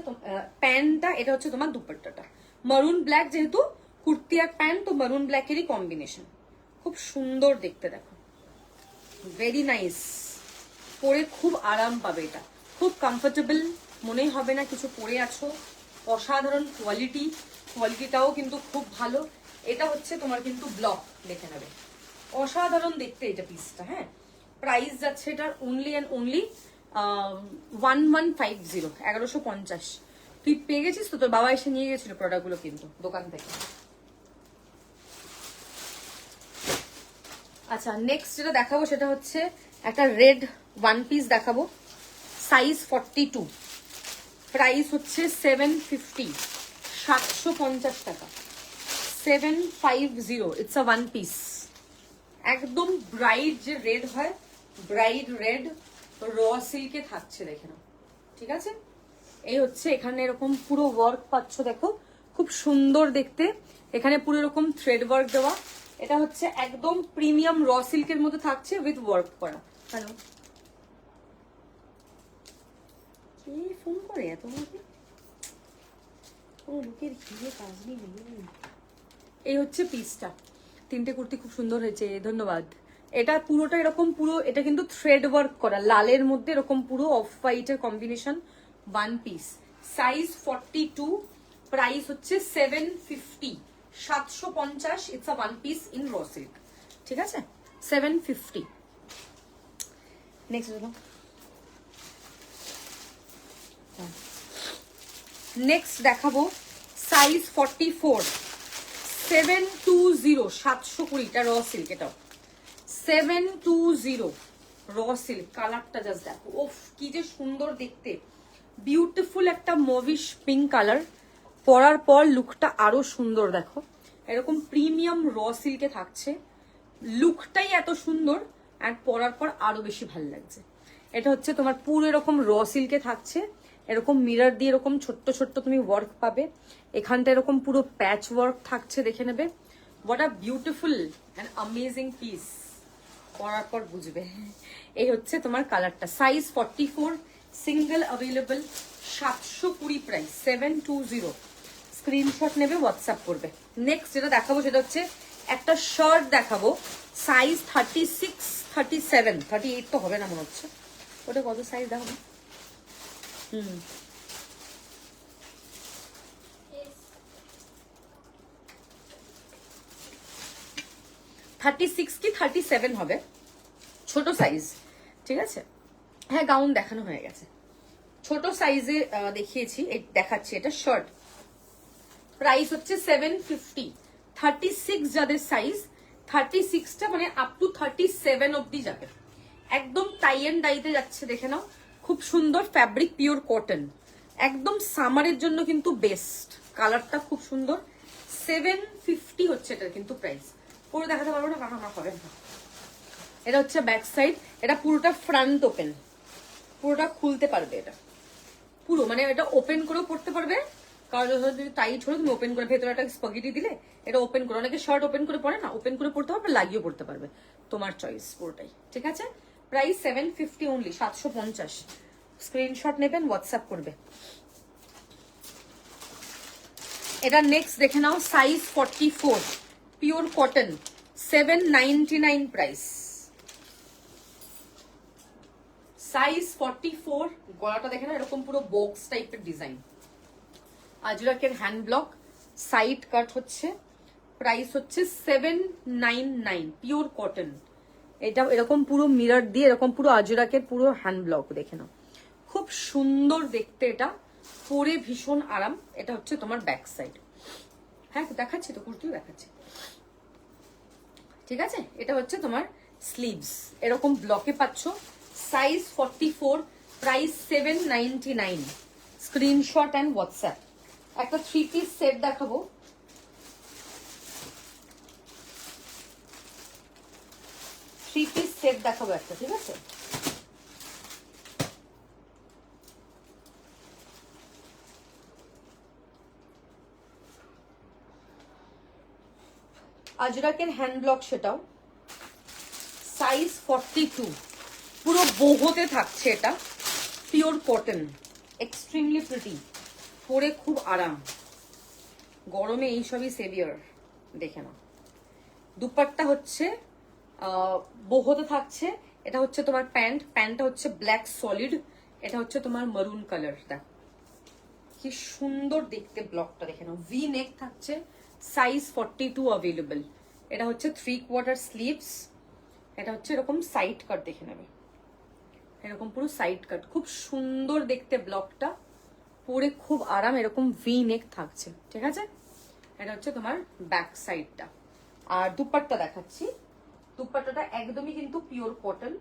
প্যান্টটা। এটা হচ্ছে তোমার দুপাট্টাটা, মারুন ব্ল্যাক, যেহেতু কুর্তি আর প্যান্ট তো মারুন ব্ল্যাকেরই কম্বিনেশন। খুব সুন্দর দেখতে, দেখো ভেরি নাইস। পরে খুব আরাম পাবে, এটা খুব কমফোর্টেবল, মনেই হবে না কিছু পরে আছো। অসাধারণ কোয়ালিটি, কোয়ালিটিটাও কিন্তু খুব ভালো। এটা হচ্ছে তোমার কিন্তু ব্লক, দেখে নেবে অসাধারণ দেখতে এটা পিসটা। হ্যাঁ, প্রাইস যাচ্ছে এটার অনলি অ্যান্ড অনলি 1150, 1150। তুই পেয়ে গেছিস তো, তোর বাবা এসে নিয়ে গেছিল প্রোডাক্টগুলো কিন্তু দোকান থেকে। আচ্ছা, নেক্সট যেটা দেখাবো সেটা হচ্ছে একটা রেড ওয়ান পিস দেখাবো, সাইজ 42, প্রাইস হচ্ছে 750, 750 টাকা, 750। ইটস আ ওয়ান পিস, একদম ব্রাইট যে রেড হয়, ব্রাইট রেড র সিল্কে থাকছে, দেখে নাও, ঠিক আছে। এই হচ্ছে এখানে এরকম পুরো ওয়ার্ক পাচ্ছ, দেখো খুব সুন্দর দেখতে। এখানে পুরো এরকম থ্রেড ওয়ার্ক দেওয়া। এটা হচ্ছে একদম প্রিমিয়াম র সিল্কের মধ্যে থাকছে উইথ ওয়ার্ক করা। হ্যালো, কে ফোন করে এত লোকে? কোনো লোকের ঘিরে কাজ নেই। এই হচ্ছে পিসটা, তিনটে কুর্তি খুব সুন্দর হয়েছে, ধন্যবাদ। এটা পুরোটা এরকম পুরো, এটা কিন্তু থ্রেড ওয়ার্ক করা, লালের মধ্যে এরকম পুরো অফ হোয়াইটের combination, one piece, size 42, price হচ্ছে 750, 750। It's a one piece in raw silk, ঠিক আছে, 750। নেক্সট নেক্সট দেখাবো, সাইজ 44, 720, 720টা র সিল্ক। এটাও 720 র সিল্ক। কালারটা জাস্ট দেখো, ওফ কি যে সুন্দর দেখতে, বিউটিফুল একটা মভিশ পিঙ্ক কালার। পরার পর লুকটা আরো সুন্দর, দেখো এরকম প্রিমিয়াম র সিল্কে থাকছে, লুকটাই এত সুন্দর, আর পরার পর আরো বেশি ভালো লাগছে। এটা হচ্ছে তোমার পুরো এরকম র সিল্কে থাকছে, এরকম মিরর দিয়ে এরকম ছোট্ট ছোট্ট তুমি ওয়ার্ক পাবে। এখানটা এরকম পুরো প্যাচ ওয়ার্ক থাকছে, দেখে নেবে। What a beautiful and amazing piece, পরার পর বুঝবে। এই হচ্ছে তোমার কালারটা, size 44, single available, 720 price, 720। Screenshot নেবে, হোয়াটসঅ্যাপ করবে। নেক্সট যেটা দেখাবো সেটা হচ্ছে একটা শার্ট দেখাবো, সাইজ 36, 37, 38 তো হবে না মনে হচ্ছে। ওটা কত সাইজ দেখাবো? 36 কি 37 হবে, ছোট সাইজ, ঠিক আছে। হ্যাঁ, গাউন দেখানো হয়ে গেছে, ছোট সাইজে দেখিয়েছি, দেখাচ্ছি। এটা শার্ট, প্রাইস হচ্ছে 750। 36 যাদের সাইজ, 36টা মানে আপ টু 37 অব্দি যাবে, একদম টাই এন্ড ডাইতে যাচ্ছে, দেখে নাও। খুব সুন্দর ফ্যাব্রিক, পিওর কটন, একদম সামারের জন্য কিন্তু বেস্ট। কালারটা খুব সুন্দর। 750 হচ্ছে এটার কিন্তু প্রাইস। পুরো দেখাতে পারবো না কারণ আমার হবে না। এটা হচ্ছে ব্যাক সাইড, এটা পুরোটা ফ্রন্ট ওপেন, পুরোটা খুলতে পারবে এটা পুরো, মানে এটা ওপেন করেও পড়তে পারবে। কারণ যদি টাইট হলো তুমি ওপেন করে ভেতরে একটা স্পগেটি দিলে, এটা ওপেন করে, অনেকে শার্ট ওপেন করে পড়ে না, ওপেন করে পড়তে পারবে, লাগিয়েও পড়তে পারবে, তোমার চয়েস পুরোটাই, ঠিক আছে। Price 750 only, 750। স্ক্রিনশট নেবেন, হোয়াটসঅ্যাপ করবে। এটা নেক্সট দেখে নাও, size 44, pure cotton, 799 price. Size 44, গলাটা দেখে না এরকম পুরো বক্স টাইপের ডিজাইন, আজরাকের হ্যান্ড ব্লক, সাইড কাট হচ্ছে, প্রাইস হচ্ছে 799, পিওর কটন। এটা এরকম পুরো মিরর দিয়ে এরকম পুরো আজরাকের পুরো হ্যান্ড ব্লক, দেখে নাও, খুব সুন্দর দেখতে। এটা পরে ভীষণ আরাম। এটা হচ্ছে তোমার ব্যাক সাইড। হ্যাঁ দেখাচ্ছি তো, কুর্তিও দেখাচ্ছি, ঠিক আছে। এটা হচ্ছে তোমার স্লিভস, এরকম ব্লকে পাচ্ছ, size 44, price 799। Screenshot and WhatsApp. একটা 3 পিস সেট দেখাবো, একটা, ঠিক আছে। আজরাকের হ্যান্ড ব্লক, সেটাও সাইজ 42, পুরো বোহতে থাকছে। এটা পিওর কটন, এক্সট্রিমলি প্রিটি, পরে খুব আরাম, গরমে এইসবই সেভিয়ার, দেখে নাও। দুপাট্টা হচ্ছে বোহতে থাকছে। এটা হচ্ছে তোমার প্যান্ট, প্যান্টটা হচ্ছে ব্ল্যাক সলিড, এটা হচ্ছে তোমার মারুন কালার। দেখো কি সুন্দর দেখতে ব্লকটা, দেখে নাও। ভি নেক থাকছে, সাইজ 42 অ্যাভেলেবল। এটা হচ্ছে 3/4 স্লিভস, এটা হচ্ছে এরকম সাইড কাট, দেখে নেবে, এরকম পুরো সাইড কাট, খুব সুন্দর দেখতে ব্লকটা, পরে খুব আরাম, এরকম ভি নেক থাকছে, ঠিক আছে। এটা হচ্ছে তোমার ব্যাক সাইডটা। আর দুপাট্টা দেখাচ্ছি, দুপাট্টাটা একদমই কিন্তু পিওর কটন,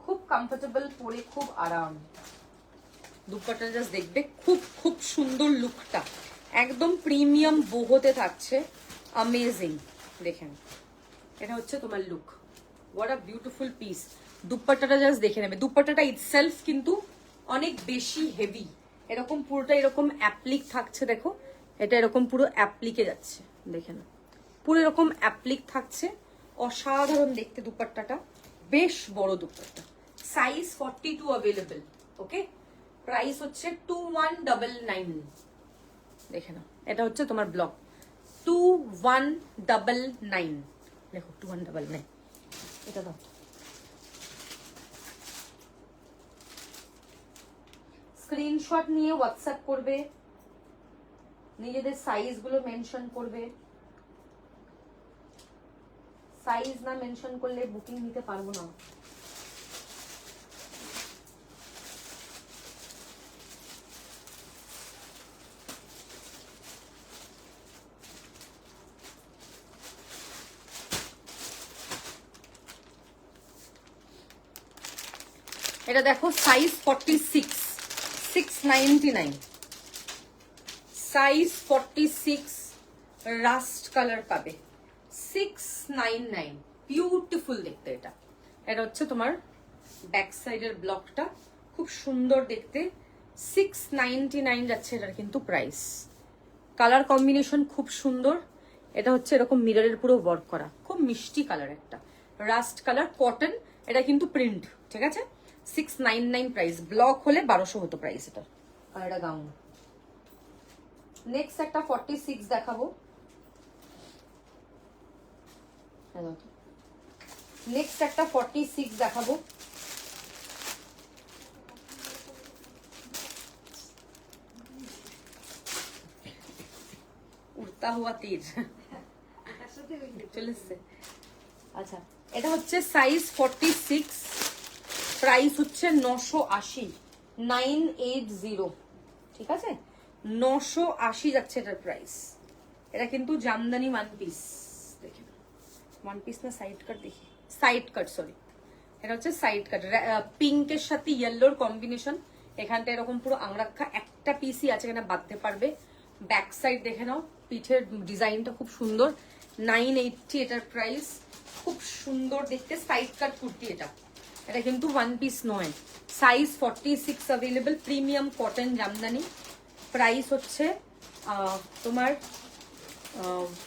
খুব কমফোর্টেবল, পরে খুব আরাম। দুপাট্টা জাস্ট দেখবে, খুব খুব সুন্দর লুকটা, একদম প্রিমিয়াম বোহতে থাকছে, অ্যামেজিং। দেখেন এটা হচ্ছে তোমার look, what a beautiful piece. দুপাট্টাটা জাস্ট দেখে নেবে, দুপাট্টাটা ইটসেলফ কিন্তু অনেক বেশি হেভি, এরকম পুরোটা এরকম অ্যাপ্লিক থাকছে, দেখো এটা এরকম পুরো অ্যাপ্লিকে যাচ্ছে, দেখে না, পুরো এরকম অ্যাপ্লিক থাকছে, অসাধারণ দেখতে দুপাট্টাটা, বেশ বড় দুপাট্টা, সাইজ 42 অ্যাভেলেবল, ওকে। প্রাইস হচ্ছে 2199, দেখে না, এটা হচ্ছে তোমার ব্লক 2199, দেখো 2199, এটা দাও। স্ক্রিনশট নিয়ে হোয়াটসঅ্যাপ করবে, নিজেদের সাইজ গুলো মেনশন করবে, সাইজ না মেনশন করলে বুকিং নিতে পারবো না। এটা দেখো, সাইজ 46, 699, সাইজ 46, রাস্ট কালার পাবে, 699, বিউটিফুল দেখতে। এটা এটা হচ্ছে তোমার ব্যাক সাইডের ব্লকটা, খুব সুন্দর দেখতে, 699 যাচ্ছে এটার কিন্তু প্রাইস। কালার কম্বিনেশন খুব সুন্দর, এটা হচ্ছে এরকম মিররের পুরো ওয়ার্ক করা, খুব মিষ্টি কালার, একটা রাস্ট কালার, কটন, এটা কিন্তু প্রিন্ট, ঠিক আছে। 699 প্রাইস, ব্লক হলে 1200 হতো প্রাইস এটা। আর এটা গাউন। নেক্সট একটা 46 দেখাবো। নেক্সট একটা 46 দেখাবো। উড়তা হুয়া তীর চলে এসছে। আচ্ছা, এটা হচ্ছে সাইজ 46, প্রাইস হচ্ছে 980, 980, ঠিক আছে, 980 যাচ্ছে এটার প্রাইস। এটা কিন্তু জামদানি ওয়ান পিস, দেখেন ওয়ান পিস না সাইড কাট, দেখি সাইড কাট, সরি এটা হচ্ছে সাইড কাট, পিঙ্কের সাথে ইয়েলোর কম্বিনেশন। এখানটা এরকম পুরো আংরাক্ষা, একটা পিসই আছে, এখানে বাঁধতে পারবে। ব্যাক সাইড দেখে নাও, পিঠের ডিজাইনটা খুব সুন্দর। 980 এটার প্রাইস, খুব সুন্দর দেখতে সাইড কাট কুর্তি এটা। এটা কিন্তু ওয়ান পিস নয়। Size 46 available, premium cotton Jamdani. Price হচ্ছে তোমার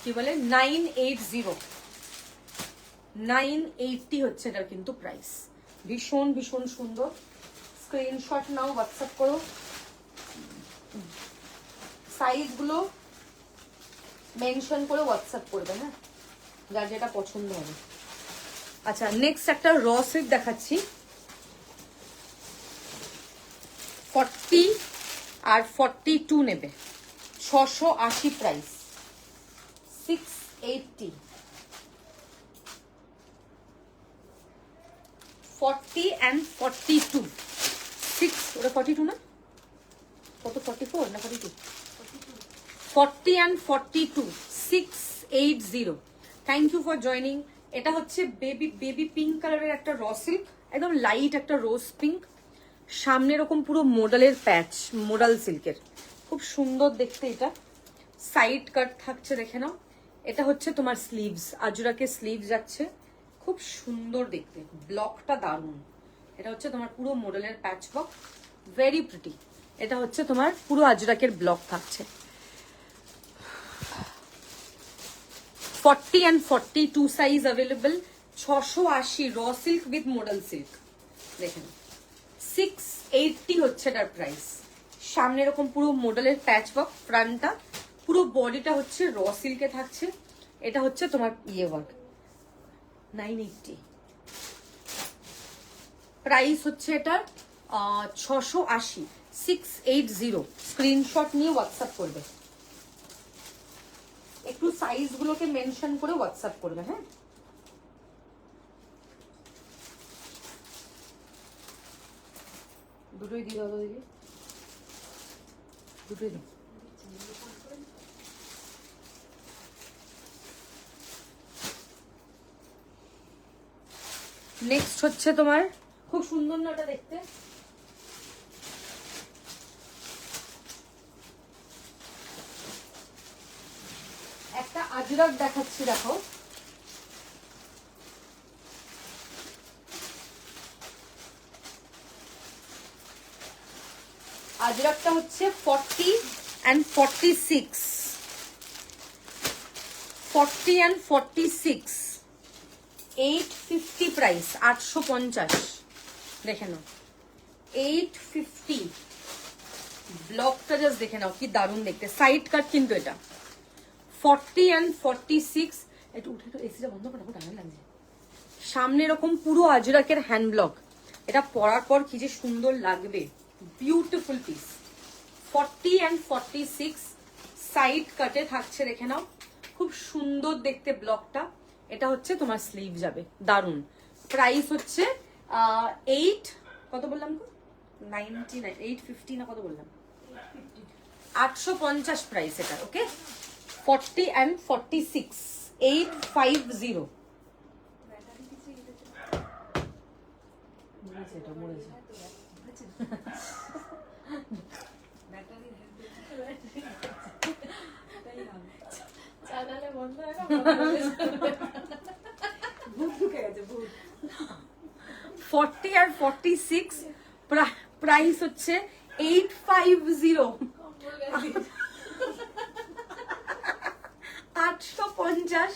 কি বলে 980 হচ্ছে এটার কিন্তু প্রাইস। ভীষণ ভীষণ সুন্দর। স্ক্রিনশট নাও, হোয়াটসঅ্যাপ করো। সাইজগুলো মেনশন করে হোয়াটসঅ্যাপ করবে, হ্যাঁ, যার যেটা পছন্দ হবে। আচ্ছা, নেক্সট একটা র সিল্ক দেখাচ্ছি। 40 আর 42 নেবে, 680 প্রাইস, 680। 40 and 42, 6, ওটা 42 না, কত 44 না 42, 40 and 42, 680। Thank you for joining. এটা হচ্ছে বেবি পিঙ্ক কালারের একটা র সিল্ক, একদম লাইট একটা রোজ পিঙ্ক, সামনে এরকম পুরো মোডালের প্যাচ, মোডাল সিল্কের, খুব সুন্দর দেখতে। এটা সাইড কাট থাকছে, দেখে নাও। এটা হচ্ছে তোমার স্লিভস, আজরাকে স্লিভ যাচ্ছে, খুব সুন্দর দেখতে, ব্লকটা দারুণ। এটা হচ্ছে তোমার পুরো মোডালের প্যাচ ওয়ার্ক, ভেরি প্রিটি। এটা হচ্ছে তোমার পুরো আজরাকের ব্লক থাকছে। 40 and 42 size available, 680 raw silk with modal silk, দেখেন 680 হচ্ছে এটার প্রাইস। সামনে এরকম পুরো মোডালের প্যাচ ওয়ার্ক, ফ্রন্টটা পুরো বডিটা হচ্ছে র সিল্কে থাকছে। এটা হচ্ছে তোমার ইয়ে ওয়ার্ক, 980 প্রাইস হচ্ছে এটার, 680, 680। স্ক্রিনশট নিয়ে হোয়াটসঅ্যাপ করবে, একটু সাইজ গুলোকে মেনশন করে হোয়াটসঅ্যাপ করবে, হ্যাঁ। দুটোই দিয়ে দাও দিদি, দুটোই দিই। নেক্সট হচ্ছে তোমার, খুব সুন্দর না এটা দেখতে, একটা আজরাক দেখাচ্ছি, দেখো আজরাকটা হচ্ছে 40 and 46, 40 and 46, 850 প্রাইস, 850, দেখে নাও 850। ব্লকটা জাস্ট দেখে নাও, কি দারুণ দেখতে, সাইড কাট কিন্তু এটা। 40 and 46, একটু উঠে তো এসিটা বন্ধ করো, টাইম লাগছে। সামনে এরকম পুরো আজরাকের হ্যান্ড ব্লক, এটা পরার পর কি যে সুন্দর লাগবে, বিউটিফুল পিস। 40 and 46 সাইড কাটে থাকছে, দেখে নাও, খুব সুন্দর দেখতে ব্লকটা। এটা হচ্ছে তোমার স্লিভ যাবে, দারুন। প্রাইস হচ্ছে 8, কত বললাম তো, 99, 850 না কত বললাম, 850 প্রাইস এটা, ওকে। 40 and 46, 850। ফর্টি আর 46 প্রাইস হচ্ছে 850, 850।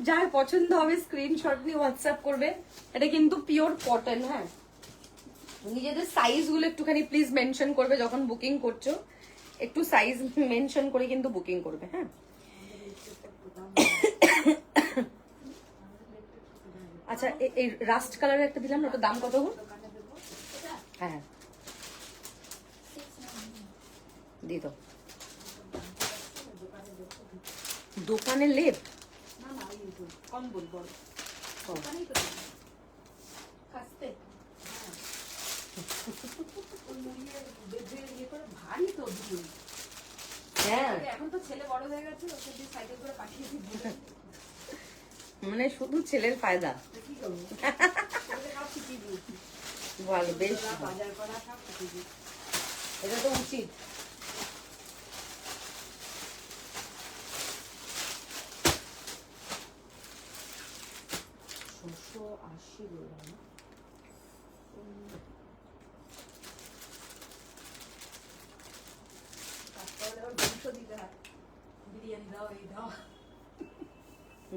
যার পছন্দ হবে স্ক্রিনশট নিয়ে হোয়াটসঅ্যাপ করবে। এটা কিন্তু পিওর কটন, হ্যাঁ, নিজেদের সাইজ গুলো একটুখানি প্লিজ মেনশন করবে যখন বুকিং করছো, একটু সাইজ মেনশন করে কিন্তু বুকিং করবে। হ্যাঁ, আচ্ছা এই রাস্ট কালারের একটা দিলাম না, ওটার দাম কত গো? হ্যাঁ দিয়ে দাও। দোকানে লেপ হ্যাঁ, এখন তো ছেলে বড় হয়ে গেছে, সাইকেল করে পাঠিয়ে দিই, মানে শুধু ছেলের ফায়দা। ভালো, বেশ এটা তো উচিত।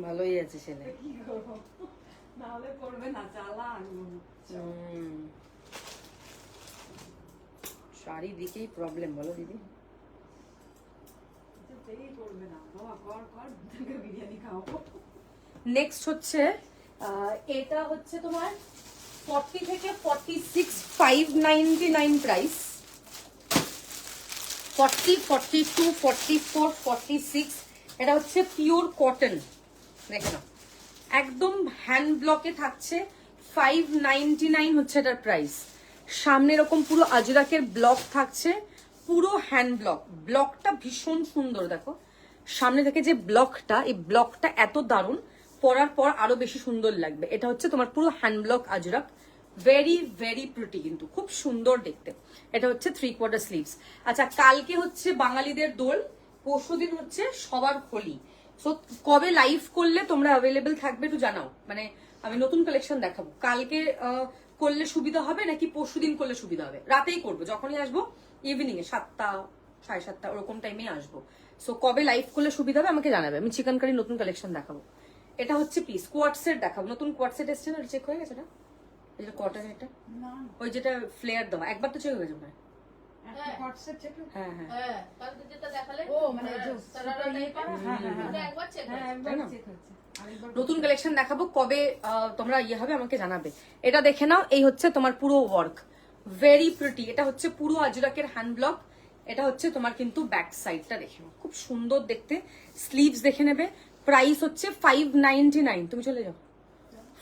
ভালোই আছে ছেলে, চারিদিকেই প্রবলেম, বলো দিদি। নেক্সট হচ্ছে এটা হচ্ছে তোমার 40 থেকে 46, 599 প্রাইস। 40, 42, 44, 46 এটা হচ্ছে পিওর কটন, দেখে নাও একদম হ্যান্ড ব্লকে থাকছে। 599 হচ্ছে এটার প্রাইস। সামনে এরকম পুরো আজরাকের ব্লক থাকছে, পুরো হ্যান্ড ব্লক। ব্লকটা ভীষণ সুন্দর, দেখো সামনে থেকে যে ব্লকটা, এই ব্লকটা এত দারুণ, পরার পর আরো বেশি সুন্দর লাগবে। এটা হচ্ছে তোমার পুরো hand block Ajrak, very very pretty, কিন্তু খুব সুন্দর দেখতে। এটা হচ্ছে 3/4 স্লিভস। আচ্ছা, কালকে হচ্ছে বাঙালিদের দোল, পরশুদিন হচ্ছে সবার হোলি। সো কবে লাইভ করলে তোমরা অ্যাভেলেবেল থাকবে একটু জানাও, মানে আমি নতুন কালেকশন দেখাবো। কালকে করলে সুবিধা হবে নাকি পরশুদিন করলে সুবিধা হবে? রাতেই করবো, যখনই আসবো ইভিনিং এ 7টা 7:30 ওরকম টাইমে আসবো। সো কবে লাইভ করলে সুবিধা হবে আমাকে জানাবে, আমি চিকেন কারি নতুন কালেকশন দেখাবো। এটা হচ্ছে পিস কোয়াড সেট দেখাবো, নতুন কোয়াড সেট এসছে না, চেক হয়ে গেছে না? এটা কটন, এটা ওই যেটা ফ্লেয়ার দেওয়া, একবার তো চেক হয়ে গেছে মনে হয়। নতুন কালেকশন দেখাবো, কবে তোমরা ইয়ে হবে আমাকে জানাবে। এটা দেখে নাও, এই হচ্ছে তোমার পুরো ওয়ার্ক, ভেরি প্রিটি। এটা হচ্ছে পুরো আজরাকের হ্যান্ড ব্লক। এটা হচ্ছে তোমার কিন্তু ব্যাক সাইডটা দেখে নাও, খুব সুন্দর দেখতে। স্লিভস দেখে নেবে। প্রাইস হচ্ছে 599। তুমি চলে যাও।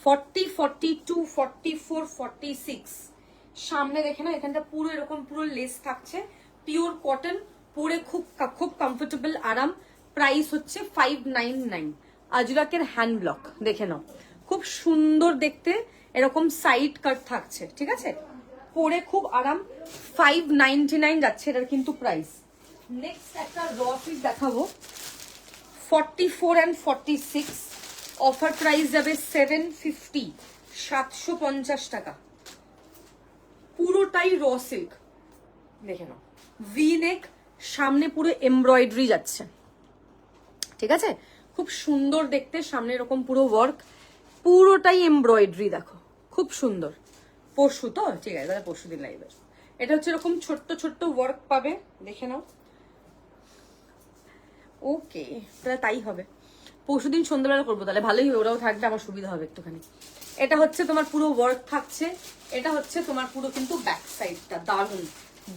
40, 42, 44, 46 সামনে দেখে না, এখানটা পুরো এরকম পুরো লেস থাকছে, পিওর কটন, পরে খুব খুব কমফোর্টেবল, আরাম। প্রাইস হচ্ছে 599। আজরাকের হ্যান্ড ব্লক দেখে নাও, খুব সুন্দর দেখতে, এরকম সাইড কাট থাকছে, ঠিক আছে, পরে খুব আরাম। 599 যাচ্ছে এটার কিন্তু প্রাইস। নেক্সট একটা র পিস দেখাবো, 44 and 46 অফার প্রাইস যাবে 750, 750 টাকা। পুরোটাই র সিল্ক, দেখে নাও, ভি নেক, সামনে পুরো এমব্রয়ডারি যাচ্ছে, ঠিক আছে, খুব সুন্দর দেখতে। সামনে এরকম পুরো ওয়ার্ক, পুরোটাই এমব্রয়ডারি, দেখো খুব সুন্দর। পরশু তো ঠিক আছে, তাহলে পরশু দিন লাইভে। এটা হচ্ছে এরকম ছোট্ট ছোট্ট ওয়ার্ক পাবে, দেখে নাও। ওকে, তাহলে তাই হবে, পরশুদিন সন্ধ্যাবেলা করবো, তাহলে ভালোই হবে, ওরাও থাকবে, আমার সুবিধা হবে একটুখানি। এটা হচ্ছে তোমার পুরো ওয়ার্ক থাকছে। এটা হচ্ছে তোমার পুরো কিন্তু ব্যাক সাইডটা দারুন,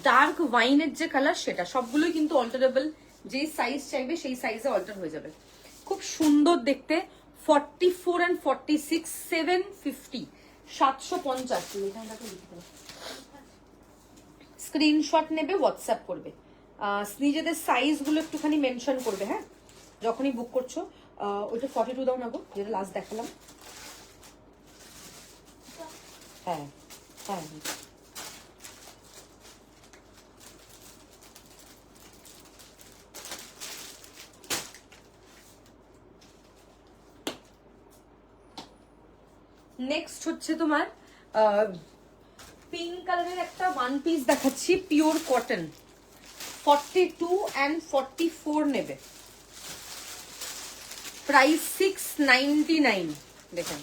ডার্ক ওয়াইনের যে কালার সেটা, সবগুলোই কিন্তু অল্টারেবল, যেই সাইজ চাইবে সেই সাইজে অল্টার হয়ে যাবে, খুব সুন্দর দেখতে। 44 and 46, 750, 750। স্ক্রিনশট নেবে, হোয়াটসঅ্যাপ করবে, নিজেদের সাইজ গুলো একটুখানি মেনশন করবে। হ্যাঁ, যখনই বুক করছো। ওইটা 42 দাও না গো, যেটা লাস্ট দেখালাম। হ্যাঁ হ্যাঁ, নেক্সট হচ্ছে তোমার পিঙ্ক কালারের একটা ওয়ান পিস দেখাচ্ছি, পিওর কটন। 42 and 44 নেবে, প্রাইস 699। দেখেন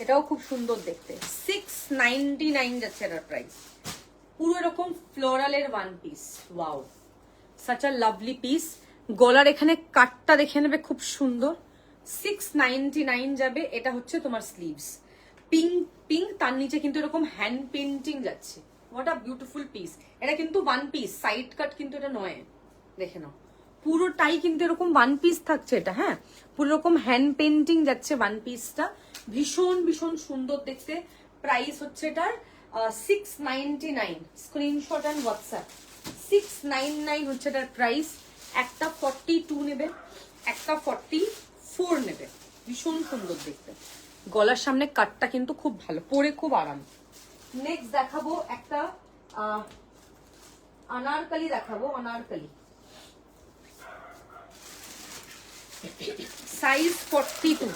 এটাও খুব সুন্দর দেখতে, 699 যাচ্ছে এটার প্রাইস। পুরো এরকম ফ্লোরালের one piece, wow, such a lovely piece. গলার এখানে কাটটা দেখে নেবে, খুব সুন্দর, 699 যাবে। এটা হচ্ছে তোমার স্লিভস, পিঙ্ক পিঙ্ক, তার নিচে কিন্তু এরকম হ্যান্ড পেন্টিং যাচ্ছে। What a beautiful piece. এটা কিন্তু ওয়ান পিস, সাইড কাট কিন্তু এটা নয়, দেখে নাও পুরোটাই কিন্তু এরকম ওয়ান পিস থাকছে এটা। হ্যাঁ, পুরো রকম হ্যান্ড পেন্টিং যাচ্ছে ওয়ান পিসটা, ভীষণ ভীষণ সুন্দর দেখতে। প্রাইস হচ্ছে এটার 699, স্ক্রিনশট অ্যান্ড হোয়াটসঅ্যাপ। 699 হচ্ছে এটার প্রাইস। একটা 42 নেবে, একটা 44 নেবে, ভীষণ সুন্দর দেখতে। গলার সামনে কাটটা কিন্তু খুব ভালো, পরে খুব আরাম। নেক্সট দেখাবো একটা আনারকলি দেখাবো, আনারকলি সাইজ 42,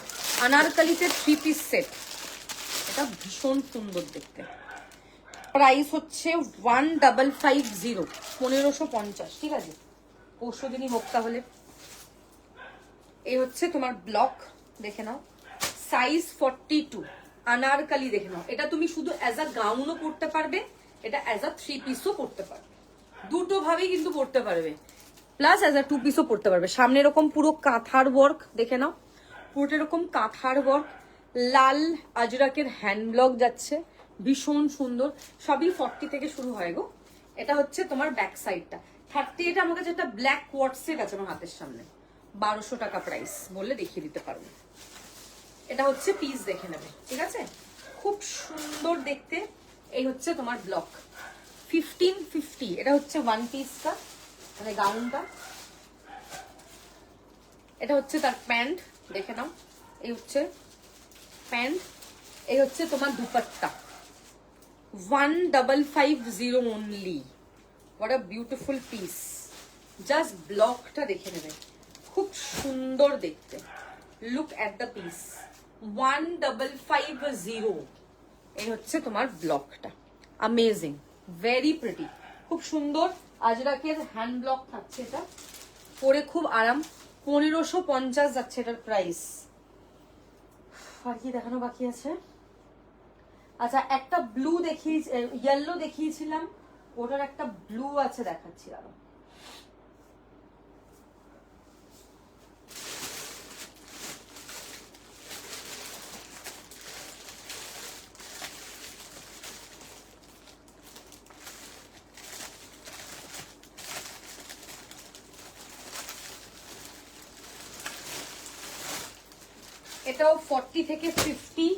আনারকলিতে 3 পিস সেট। এটা ভীষণ সুন্দর দেখতে। প্রাইস হচ্ছে 1550, 1550, ঠিক আছে, পরশু দিনই হোক তাহলে। এই হচ্ছে তোমার ব্লক, দেখে নাও, সাইজ 42, আনারকলি দেখে নাও। এটা তুমি শুধু অ্যাজ আ গাউনও পরতে পারবে, এটা অ্যাজ আ 3 পিসও পরতে পারবে, দুটো ভাবেই কিন্তু পরতে পারবে, প্লাস অ্যাজ আ 2 পিসও পরতে পারবে। সামনে এরকম পুরো কাঁথার ওয়ার্ক দেখে নাও, পুরোটা এরকম কাঁথার ওয়ার্ক, লাল আজরাকের হ্যান্ড ব্লক যাচ্ছে, ভীষণ সুন্দর। সবই 40 থেকে শুরু হয় গো। এটা হচ্ছে তোমার ব্যাক সাইডটা। 30, এটা আমার কাছে একটা ব্ল্যাক কোয়ার্ড সেট আছে আমার হাতের সামনে, 1200 টাকা প্রাইস, বললে দেখিয়ে দিতে পারবো। এটা হচ্ছে পিস, দেখে নেবে, ঠিক আছে, খুব সুন্দর দেখতে। এই হচ্ছে তোমার ব্লক 1550। এটা হচ্ছে ওয়ান পিসটা, মানে গাউনটা। এটা হচ্ছে তার প্যান্ট, দেখে নাও, এই হচ্ছে প্যান্ট। এই হচ্ছে তোমার dupatta, 1550 only. What a beautiful piece. Just ব্লকটা দেখে নেবে, খুব সুন্দর দেখতে। Look at the piece, 1550। এই হচ্ছে তোমার ব্লকটা, অ্যামেজিং, ভেরি প্রিটি, খুব সুন্দর। আজরাকের হ্যান্ড ব্লক থাকছে, এটা পরে খুব আরাম। 1550 যাচ্ছে এটার প্রাইস। আর কি দেখানো বাকি আছে? আচ্ছা, একটা ব্লু দেখিয়ে, ইয়েলো দেখিয়েছিলাম, ওটার একটা ব্লু আছে, দেখাচ্ছি আরো। এটাও 40 থেকে 50,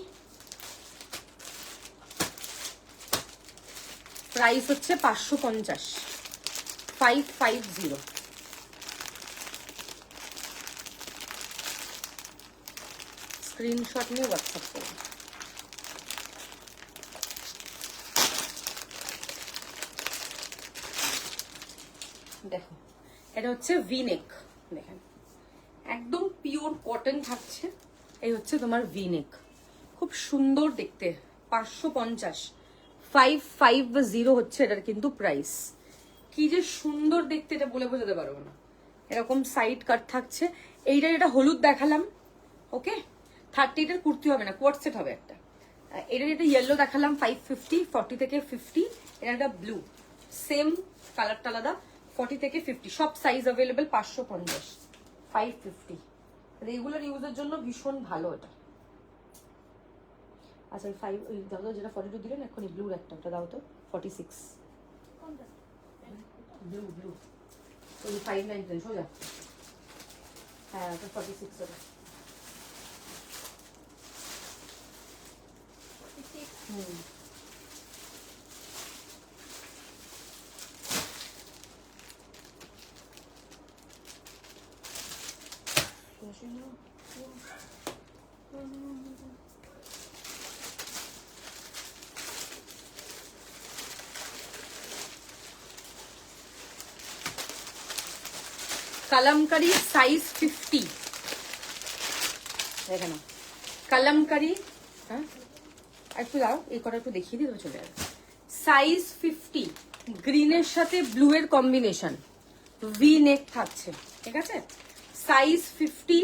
প্রাইস হচ্ছে 550, 550। স্ক্রিনশট নিয়ে হোয়াটসঅ্যাপ করুন। দেখো, এটা হচ্ছে ভি নেক, দেখেন একদম পিওর কটন থাকছে। এই হচ্ছে তোমার ভি নেক, খুব সুন্দর দেখতে, 550, 550 হচ্ছে এটার কিন্তু প্রাইস। কি যে সুন্দর দেখতে, এটা বলে বোঝাতে পারবো না। এরকম সাইড কাট থাকছে। এইটা যেটা হলুদ দেখালাম, ওকে, 30টার কুর্তি হবে না, কোয়ার্ট সেট হবে একটা। এটা যেটা ইয়েলো দেখালাম 550, 40 থেকে 50। এটা একটা ব্লু, সেম কালারটা আলাদা, 40 থেকে 50, সব সাইজ অ্যাভেলেবেল। 550, 550, রেগুলার ইউজের জন্য ভীষণ ভালো এটা। আচ্ছা, ওই 5 ওই দাও তো, যেটা 42 দিলেন এখনই, ব্লুর একটা, ওটা দাও তো, 46, ব্লু ব্লু, ওই 599 সোজা, হ্যাঁ ওটা 46 ওটা। হুম, কালামকারি সাইজ 50, দেখে নাও কালামকারি। হ্যাঁ, একটু দাও, এই কটা একটু দেখিয়ে দিই, চলে যাবে। সাইজ 50, গ্রিনের সাথে ব্লু এর কম্বিনেশন, ভি নেক থাকছে, ঠিক আছে, সাইজ 50,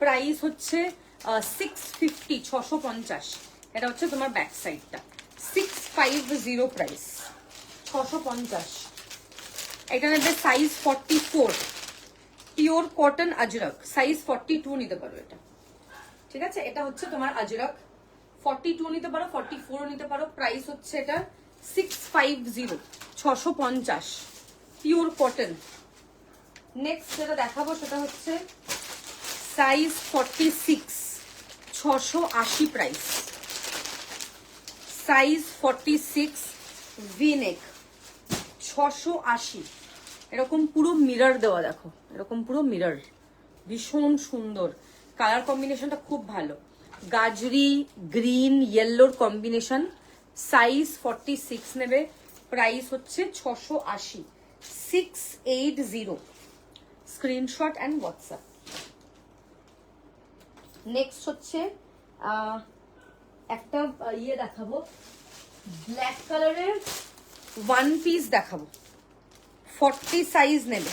প্রাইস হচ্ছে 650, 650। এটা হচ্ছে তোমার ব্যাক সাইডটা। 650 প্রাইস, 650। এটা নেবে সাইজ 44, পিওর কটন আজরক, সাইজ 42 নিতে পারো এটা, ঠিক আছে? এটা হচ্ছে তোমার আজরক, 42 নিতে পারো, 44 নিতে পারো। প্রাইস হচ্ছে এটা 650, 650, পিওর কটন। নেক্সট যেটা দেখাবো সেটা হচ্ছে সাইজ 46, 680 প্রাইস, সাইজ 46, ভি-নেক, 680। এরকম পুরো মিরর দেওয়া, দেখো এরকম পুরো মিরর, ভীষণ সুন্দর কালার কম্বিনেশনটা, খুব ভালো। গাজরি গ্রিন ইয়েলোর কম্বিনেশন, সাইজ 46 নেবে, প্রাইস হচ্ছে 680, 680। Screenshot and WhatsApp. নেক্সট হচ্ছে একটা ইয়ে দেখাবো, ব্ল্যাক কালারের ওয়ান পিস দেখাবো, 40 সাইজ নেবে,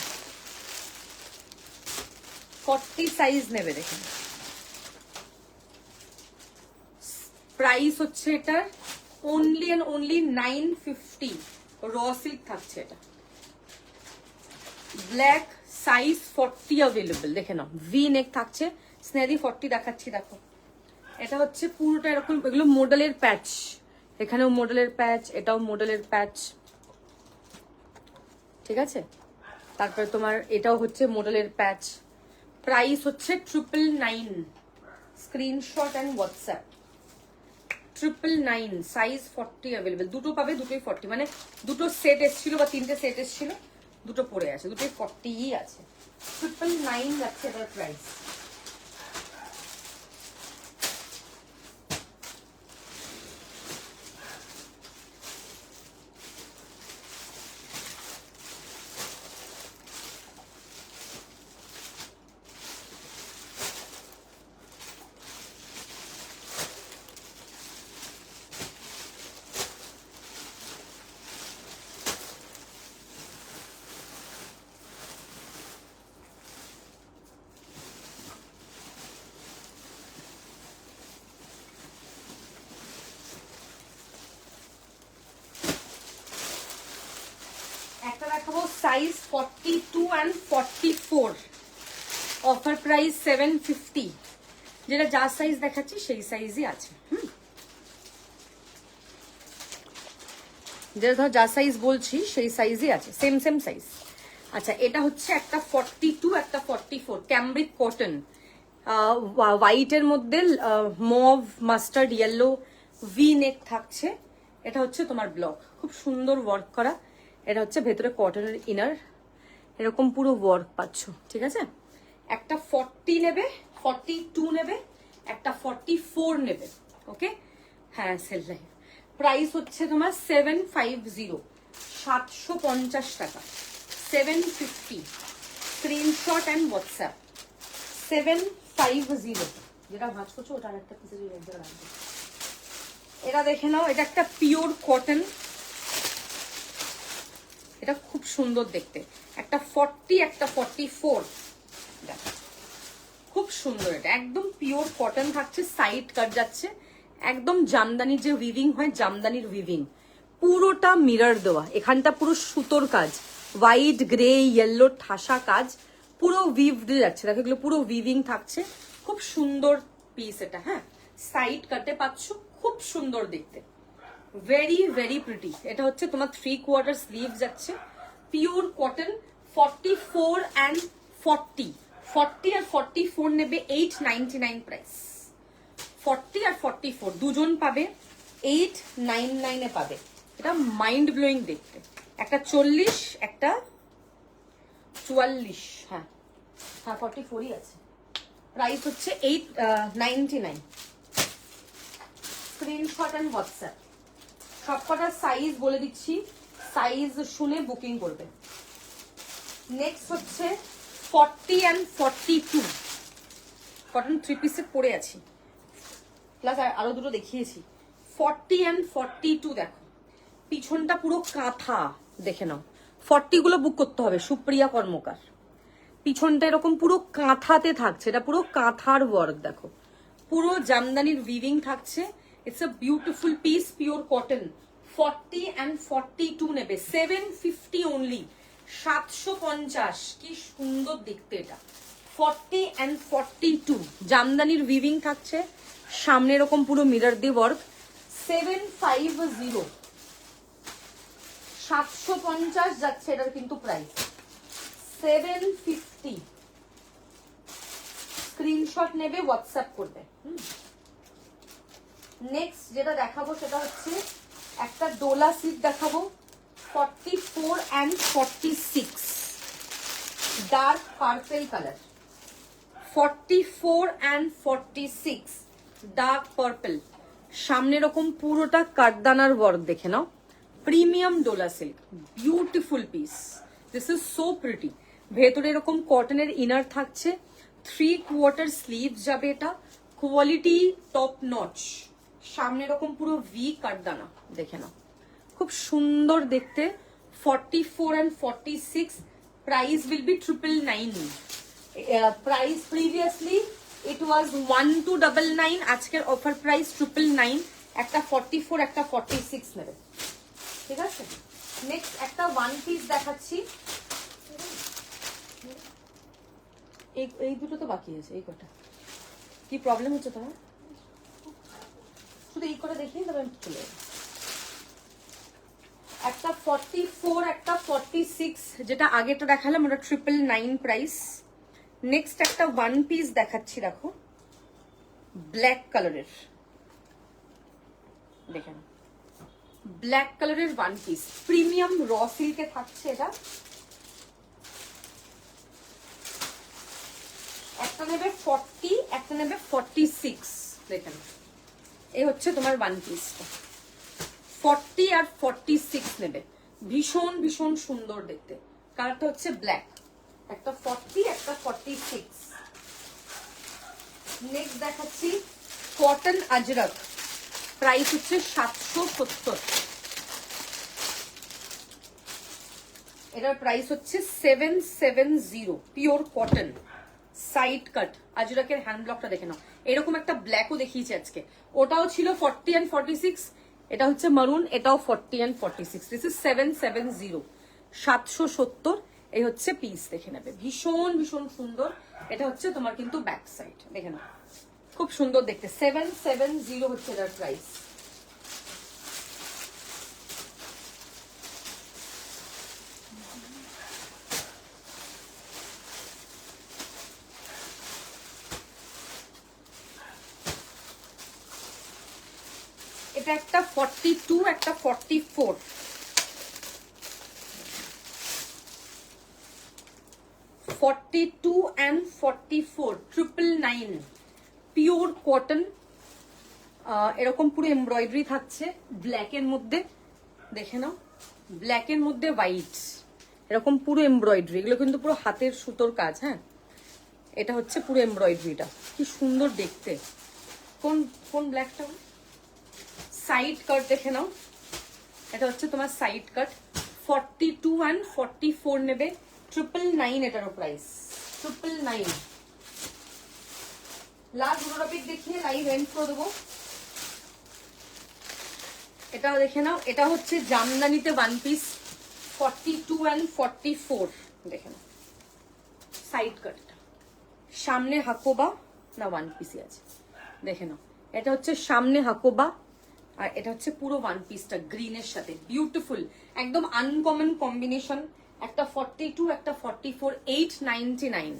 40 সাইজ নেবে। দেখুন প্রাইস হচ্ছে এটার only and only 950, raw silk থাকছে এটা, ব্ল্যাক, সাইজ 40 অ্যাভেলেবল। দেখে নাও, ভি নেক থাকছে, স্নেদি 40 দেখাচ্ছি, দেখো এটা হচ্ছে পুরোটা এরকম, এগুলো মডেলের প্যাচ, এখানেও মডেলের প্যাচ, এটাও মডেলের প্যাচ, ঠিক আছে? তারপরে তোমার এটাও হচ্ছে মডেলের প্যাচ। প্রাইস হচ্ছে 999, screenshot and WhatsApp. 999, size 40 available. দুটো পাবে, দুটোই 40, মানে দুটো সেট এসেছিল বা তিনটে সেট এসেছিল, দুটো পড়ে আছে, দুটোই 40ই আছে। 999 যাচ্ছে এটার প্রাইস। একটা দেখাবো সাইজ 42 and 44, অফার প্রাইস 750, যেটা যা সাইজ দেখাচ্ছি সেই সাইজই আছে। যেটা ধর যা সাইজ বলছি সেই সাইজই আছে, সেম সেম সাইজ। আচ্ছা, এটা হচ্ছে একটা 42, একটা 44, ক্যামব্রিক কটন, হোয়াইটের মধ্যে মভ মাস্টার্ড ইয়েলো, ভি নেক থাকছে। এটা হচ্ছে তোমার ব্লক, খুব সুন্দর ওয়ার্ক করা। এটা হচ্ছে ভেতরে কটনের ইনার, এরকম পুরো ওয়ার্ক পাচ্ছ, ঠিক আছে? একটা 40 নেবে, 42 নেবে, একটা 44 নেবে, ওকে? হ্যাঁ, সেল লাইভ। প্রাইস হচ্ছে তোমার 750, 750 টাকা, 750। Screenshot and WhatsApp. 750, যেটা ভাঁজ করছো ওটা একটা পিসের এক জায়গায় রাখবে। এটা দেখে নাও, এটা একটা পিওর কটন, এটা খুব সুন্দর দেখতে। একটা 40, একটা 44, খুব সুন্দর। এটা একদম পিওর কটন থাকছে, সাইড কাট যাচ্ছে, একদম জামদানির যে উইভিং হয়, জামদানির উইভিং, পুরোটা মিরর দেওয়া। এখানটা পুরো সুতোর কাজ, হোয়াইট গ্রে ইয়েলো ঠাসা কাজ, পুরো উইভড যাচ্ছে, দেখো এগুলো পুরো উইভিং থাকছে। খুব সুন্দর পিস এটা, হ্যাঁ, সাইড কাটে পাচ্ছ, খুব সুন্দর দেখতে, ভেরি ভেরি প্রিটি। এটা হচ্ছে তোমার 3/4 স্লিভ যাচ্ছে, পিওর কটন, 44 and 40, 40 আর 44 নেবে 899 প্রাইস। 40 আর 44 দুজন পাবে, 899 এ পাবে। এটা মাইন্ড ব্লোয়িং দেখতে। একটা 40, একটা 44, হ্যাঁ হ্যাঁ 44ই আছে। প্রাইস হচ্ছে 899। Screenshot and WhatsApp. সবকটা সাইজ বলে দিচ্ছি, সাইজ শুনে বুকিং করবে। নেক্সট হচ্ছে 40 and 42, কটন 3 পিসে পরে আছি, প্লাস আরো দুটো দেখিয়েছি। 40 and 42 দেখো, পিছনটা পুরো কাঁথা, দেখে নাও। 40 গুলো বুক করতে হবে, সুপ্রিয়া কর্মকার। পিছনটা এরকম পুরো কাঁথাতে থাকছে, এটা পুরো কাঁথার ওয়ার্ক, দেখো পুরো জামদানির উইভিং থাকছে। It's a beautiful piece, pure cotton. 40 and 42 নেবে, 750 অনলি, 750। কি সুন্দর দেখতে এটা। 40 and 42, জামদানির উইভিং থাকছে, সামনে এরকম পুরো মিরর দিয়ে ওয়ার্ক। 750, 750 যাচ্ছে এটার কিন্তু প্রাইস। 750, স্ক্রিনশট নেবে, হোয়াটসঅ্যাপ করবে। নেক্সট যেটা দেখাবো সেটা হচ্ছে একটা ডোলা সিট দেখাবো, 44 and 46, dark purple colour. 44 and 46, dark purple, সামনে এরকম পুরোটা কাঠদানার ওয়ার্ক দেখে নাও। Premium Dola silk, beautiful piece, this is so pretty. ভেতরে এরকম কটনের ইনার থাকছে, 3/4 স্লিভ যাবে এটা, কোয়ালিটি টপ নচ। সামনে এরকম পুরো ভি কাঠদানা দেখে নাও, খুব সুন্দর দেখতে। 44 and 46, price will be 999। Price previously it was 1299, আজকের অফার প্রাইস 999। একটা 44, একটা 46 নেবে, ঠিক আছে। নেক্সট একটা ওয়ান পিস দেখাচ্ছি, এই দুটো তো বাকি আছে, এই কটা। কি প্রবলেম হচ্ছে তোমার? শুধু এই করে দেখিয়ে তবে আমি চলে যাবো। একটা 44, একটা 46, যেটা আগেটা দেখালাম ওটা 999 প্রাইস। নেক্সট একটা ওয়ান পিস দেখাচ্ছি, দেখো ব্ল্যাক কালারের, দেখেন ব্ল্যাক কালারের ওয়ান পিস, প্রিমিয়াম র সিল্কে থাকছে এটা। একটা নেবে 40, একটা নেবে 46, দেখেন এই হচ্ছে তোমার ওয়ান পিসটা। 40 আর 46 নেবে, ভীষণ ভীষণ সুন্দর দেখতে। কালারটা হচ্ছে ব্ল্যাক, একটা 40, একটা 46। নেক্সট দেখাচ্ছি কটন আজরক, প্রাইস হচ্ছে 770। এটার প্রাইস হচ্ছে 770, পিওর কটন, সাইড কাট। আজরকের হ্যান্ড ব্লকটা দেখে নাও, এরকম একটা ব্ল্যাকও দেখিয়েছি আজকে, ওটাও ছিল 40 and 46, এটা হচ্ছে মারুন, এটাও 40 and 46। This is 770, 770। এই হচ্ছে পিস, দেখে নেবে, ভীষণ ভীষণ সুন্দর। এটা হচ্ছে তোমার কিন্তু ব্যাক সাইড, দেখে নাও খুব সুন্দর দেখতে। 770 হচ্ছে এটার প্রাইস। এটা একটা 42, একটা 44, 42 and 44, 999, পিওর কটন। এরকম পুরো এমব্রয়ডারি থাকছে ব্ল্যাকের মধ্যে, দেখে নাও ব্ল্যাকের মধ্যে হোয়াইট, এরকম পুরো এমব্রয়ডারি, এগুলো কিন্তু পুরো হাতের সুতোর কাজ। হ্যাঁ, এটা হচ্ছে পুরো এমব্রয়ডারিটা, কি সুন্দর দেখতে। কোন কোন ব্ল্যাকটা? সাইড কাট দেখে নাও, এটা হচ্ছে তোমার সাইড কাট। 42 and 44 নেবে, 999 এটারও প্রাইস, 999। লাস্ট দুটো টপিক দেখিয়ে লাইভ এন্ড করে দেবো। এটাও দেখে নাও, এটা হচ্ছে জামদানিতে ওয়ান পিস, 42 and 44, দেখে নাও সাইড কাটটা, সামনে হাকোবা না ওয়ান পিসই আছে, দেখে নাও এটা হচ্ছে সামনে হাকোবা, আর এটা হচ্ছে পুরো ওয়ান পিসটা গ্রিনের সাথে, বিউটিফুল একদম আনকমন কম্বিনেশন। একটা 42, একটা 44, 899,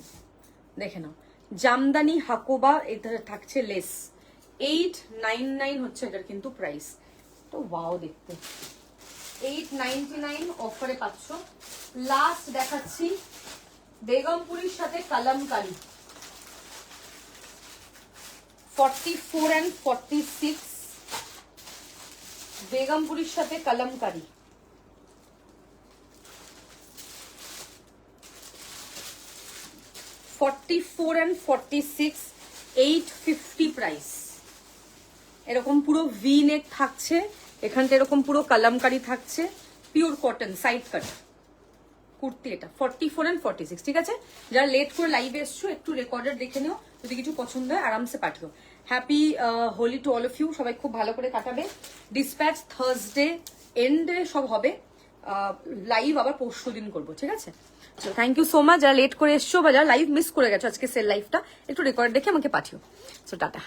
দেখে নাও জামদানি হাকোবা, এটা থাকছে লেস, 899 হচ্ছে এটার কিন্তু প্রাইস। তো ওয়াও দেখতে, 899 অফারে পাচ্ছ। লাস্ট দেখাচ্ছি বেগমপুরির সাথে কালামকারী, 44 and 46, বেগমপুরির সাথে কালামকারী, 44 and 46, 850 প্রাইস। এরকম পুরো ভি নেক থাকছে, এখানটা এরকম পুরো কালামকারী থাকছে, পিওর কটন সাইড কাট কুর্তি। এটা 44 and 46, ঠিক আছে। যারা লেট করে লাইভে এসছো একটু রেকর্ডার দেখে নিও, যদি কিছু পছন্দ হয় আরামসে পাঠিও। Happy Holi to all of you, সবাই খুব ভালো করে কাটাবে। ডিসপ্যাচ থার্সডে এন্ডে সব হবে, লাইভ আবার পরশু দিন করবো, ঠিক আছে? থ্যাংক ইউ সো মাচ যারা লেট করে এসছো বা যারা লাইভ মিস করে গেছো আজকে সেল লাইভটা, একটু রেকর্ড দেখে আমাকে পাঠিও। So tata.